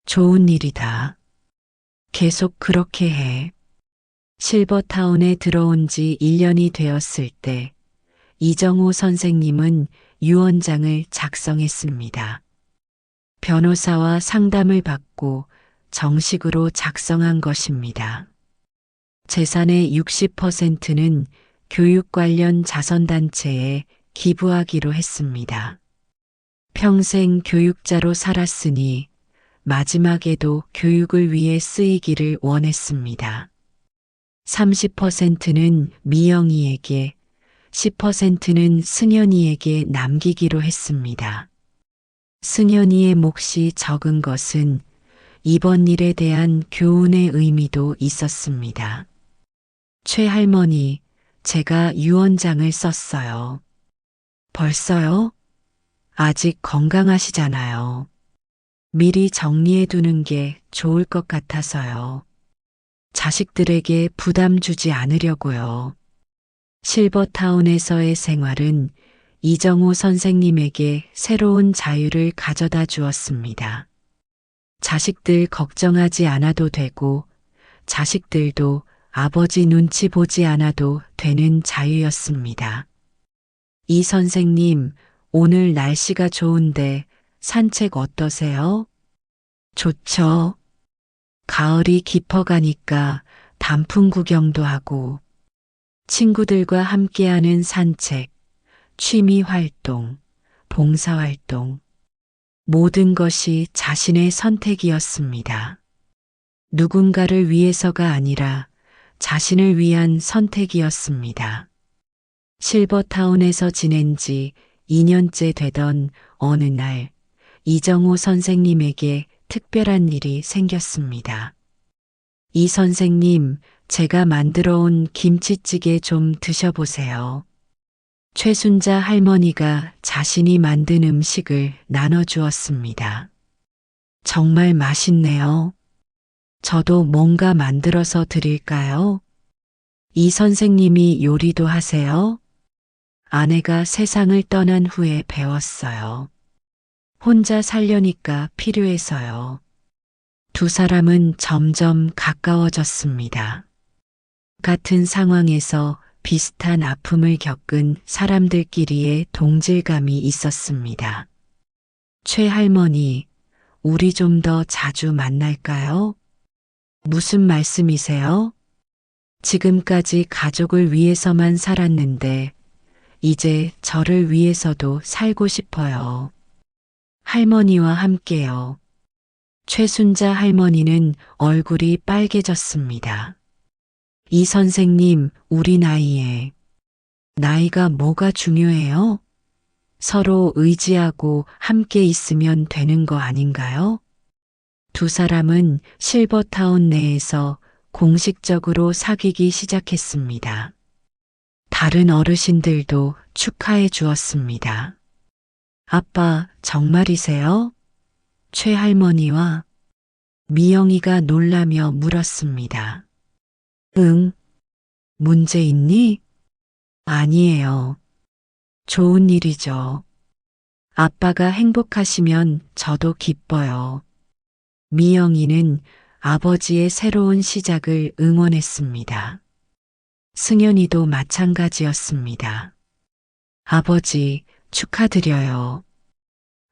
좋은 일이다. 계속 그렇게 해. 실버타운에 들어온 지 1년이 되었을 때 이정호 선생님은 유언장을 작성했습니다. 변호사와 상담을 받고 정식으로 작성한 것입니다. 재산의 60%는 교육 관련 자선단체에 기부하기로 했습니다. 평생 교육자로 살았으니 마지막에도 교육을 위해 쓰이기를 원했습니다. 30%는 미영이에게, 10%는 승현이에게 남기기로 했습니다. 승현이의 몫이 적은 것은 이번 일에 대한 교훈의 의미도 있었습니다. 최할머니, 제가 유언장을 썼어요. 벌써요? 아직 건강하시잖아요. 미리 정리해 두는 게 좋을 것 같아서요. 자식들에게 부담 주지 않으려고요. 실버타운에서의 생활은 이정호 선생님에게 새로운 자유를 가져다 주었습니다. 자식들 걱정하지 않아도 되고 자식들도 아버지 눈치 보지 않아도 되는 자유였습니다. 이 선생님, 오늘 날씨가 좋은데 산책 어떠세요? 좋죠. 가을이 깊어가니까 단풍 구경도 하고 친구들과 함께하는 산책, 취미 활동, 봉사활동. 모든 것이 자신의 선택이었습니다. 누군가를 위해서가 아니라 자신을 위한 선택이었습니다. 실버타운에서 지낸 지 2년째 되던 어느 날 이정호 선생님에게 특별한 일이 생겼습니다. 이 선생님, 제가 만들어 온 김치찌개 좀 드셔보세요. 최순자 할머니가 자신이 만든 음식을 나눠주었습니다. 정말 맛있네요. 저도 뭔가 만들어서 드릴까요? 이 선생님이 요리도 하세요? 아내가 세상을 떠난 후에 배웠어요. 혼자 살려니까 필요해서요. 두 사람은 점점 가까워졌습니다. 같은 상황에서 비슷한 아픔을 겪은 사람들끼리의 동질감이 있었습니다. 최 할머니, 우리 좀 더 자주 만날까요? 무슨 말씀이세요? 지금까지 가족을 위해서만 살았는데 이제 저를 위해서도 살고 싶어요. 할머니와 함께요. 최순자 할머니는 얼굴이 빨개졌습니다. 이 선생님, 우리 나이가 뭐가 중요해요? 서로 의지하고 함께 있으면 되는 거 아닌가요? 두 사람은 실버타운 내에서 공식적으로 사귀기 시작했습니다. 다른 어르신들도 축하해 주었습니다. 아빠, 정말이세요? 최 할머니와 미영이가 놀라며 물었습니다. 응, 문제 있니? 아니에요. 좋은 일이죠. 아빠가 행복하시면 저도 기뻐요. 미영이는 아버지의 새로운 시작을 응원했습니다. 승연이도 마찬가지였습니다. 아버지, 축하드려요.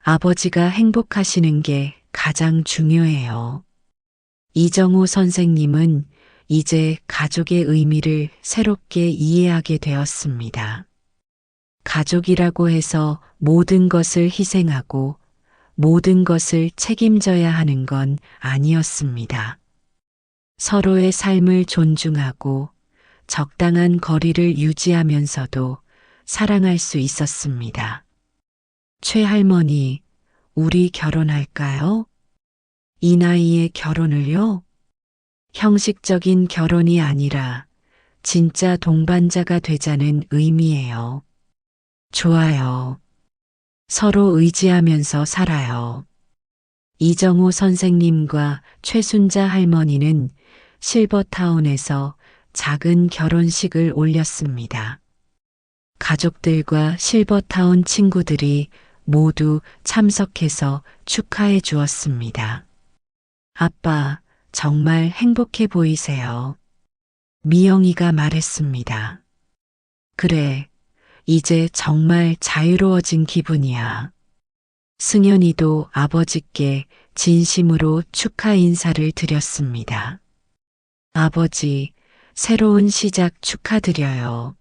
아버지가 행복하시는 게 가장 중요해요. 이정호 선생님은 이제 가족의 의미를 새롭게 이해하게 되었습니다. 가족이라고 해서 모든 것을 희생하고 모든 것을 책임져야 하는 건 아니었습니다. 서로의 삶을 존중하고 적당한 거리를 유지하면서도 사랑할 수 있었습니다. 최 할머니, 우리 결혼할까요? 이 나이에 결혼을요? 형식적인 결혼이 아니라 진짜 동반자가 되자는 의미예요. 좋아요. 서로 의지하면서 살아요. 이정호 선생님과 최순자 할머니는 실버타운에서 작은 결혼식을 올렸습니다. 가족들과 실버타운 친구들이 모두 참석해서 축하해 주었습니다. 아빠, 정말 행복해 보이세요. 미영이가 말했습니다. 그래, 이제 정말 자유로워진 기분이야. 승연이도 아버지께 진심으로 축하 인사를 드렸습니다. 아버지, 새로운 시작 축하드려요.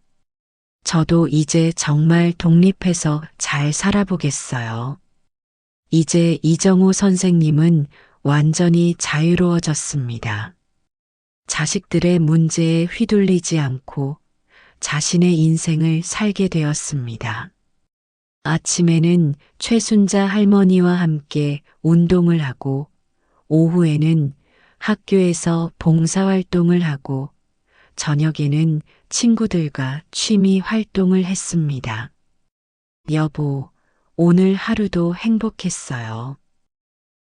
저도 이제 정말 독립해서 잘 살아보겠어요. 이제 이정호 선생님은 완전히 자유로워졌습니다. 자식들의 문제에 휘둘리지 않고 자신의 인생을 살게 되었습니다. 아침에는 최순자 할머니와 함께 운동을 하고 오후에는 학교에서 봉사활동을 하고 저녁에는 친구들과 취미 활동을 했습니다. 여보, 오늘 하루도 행복했어요.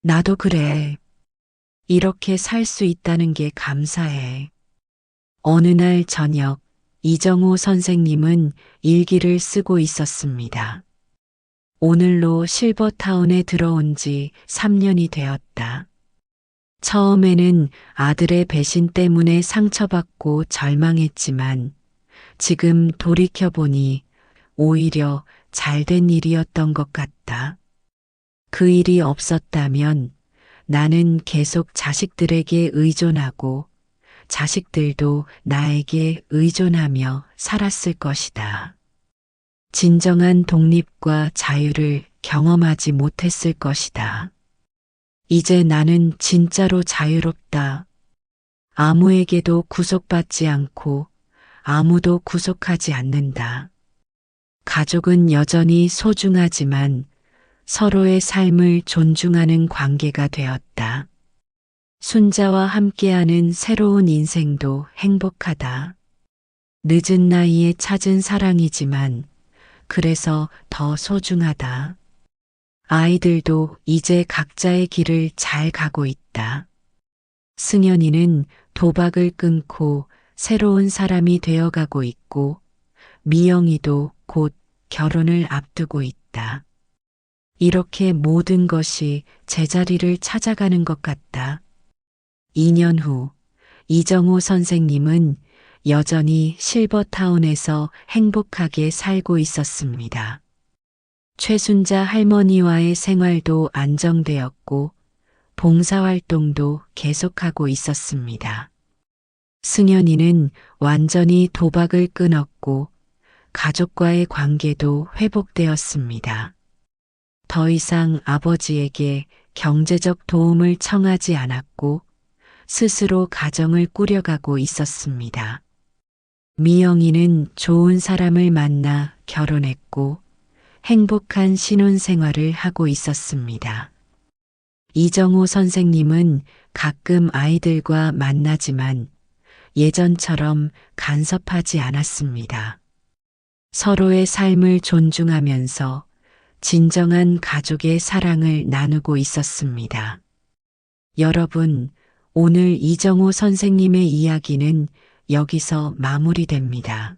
나도 그래. 이렇게 살 수 있다는 게 감사해. 어느 날 저녁, 이정호 선생님은 일기를 쓰고 있었습니다. 오늘로 실버타운에 들어온 지 3년이 되었다. 처음에는 아들의 배신 때문에 상처받고 절망했지만 지금 돌이켜보니 오히려 잘된 일이었던 것 같다. 그 일이 없었다면 나는 계속 자식들에게 의존하고 자식들도 나에게 의존하며 살았을 것이다. 진정한 독립과 자유를 경험하지 못했을 것이다. 이제 나는 진짜로 자유롭다. 아무에게도 구속받지 않고 아무도 구속하지 않는다. 가족은 여전히 소중하지만 서로의 삶을 존중하는 관계가 되었다. 순자와 함께하는 새로운 인생도 행복하다. 늦은 나이에 찾은 사랑이지만 그래서 더 소중하다. 아이들도 이제 각자의 길을 잘 가고 있다. 승연이는 도박을 끊고 새로운 사람이 되어가고 있고 미영이도 곧 결혼을 앞두고 있다. 이렇게 모든 것이 제자리를 찾아가는 것 같다. 2년 후 이정호 선생님은 여전히 실버타운에서 행복하게 살고 있었습니다. 최순자 할머니와의 생활도 안정되었고 봉사활동도 계속하고 있었습니다. 승연이는 완전히 도박을 끊었고 가족과의 관계도 회복되었습니다. 더 이상 아버지에게 경제적 도움을 청하지 않았고 스스로 가정을 꾸려가고 있었습니다. 미영이는 좋은 사람을 만나 결혼했고 행복한 신혼생활을 하고 있었습니다. 이정호 선생님은 가끔 아이들과 만나지만 예전처럼 간섭하지 않았습니다. 서로의 삶을 존중하면서 진정한 가족의 사랑을 나누고 있었습니다. 여러분, 오늘 이정호 선생님의 이야기는 여기서 마무리됩니다.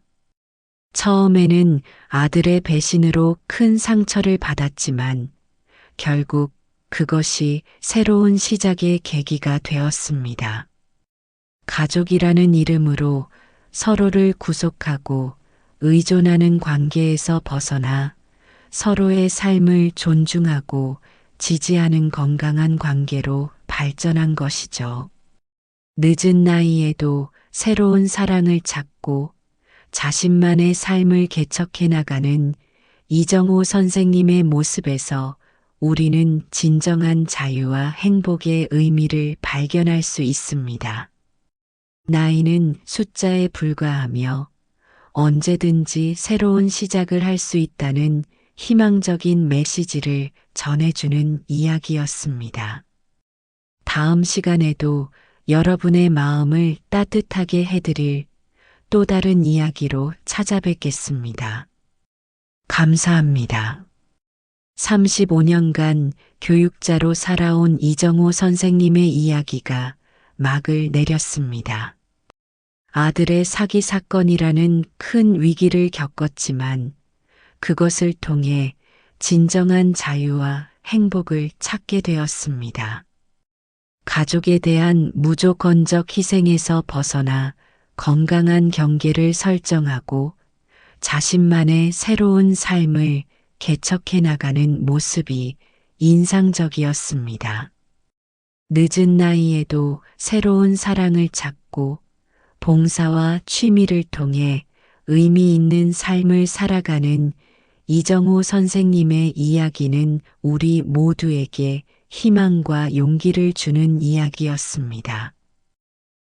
처음에는 아들의 배신으로 큰 상처를 받았지만 결국 그것이 새로운 시작의 계기가 되었습니다. 가족이라는 이름으로 서로를 구속하고 의존하는 관계에서 벗어나 서로의 삶을 존중하고 지지하는 건강한 관계로 발전한 것이죠. 늦은 나이에도 새로운 사랑을 찾고 자신만의 삶을 개척해 나가는 이정호 선생님의 모습에서 우리는 진정한 자유와 행복의 의미를 발견할 수 있습니다. 나이는 숫자에 불과하며 언제든지 새로운 시작을 할 수 있다는 희망적인 메시지를 전해주는 이야기였습니다. 다음 시간에도 여러분의 마음을 따뜻하게 해드릴 또 다른 이야기로 찾아뵙겠습니다. 감사합니다. 35년간 교육자로 살아온 이정호 선생님의 이야기가 막을 내렸습니다. 아들의 사기 사건이라는 큰 위기를 겪었지만 그것을 통해 진정한 자유와 행복을 찾게 되었습니다. 가족에 대한 무조건적 희생에서 벗어나 건강한 경계를 설정하고 자신만의 새로운 삶을 개척해 나가는 모습이 인상적이었습니다. 늦은 나이에도 새로운 사랑을 찾고 봉사와 취미를 통해 의미 있는 삶을 살아가는 이정호 선생님의 이야기는 우리 모두에게 희망과 용기를 주는 이야기였습니다.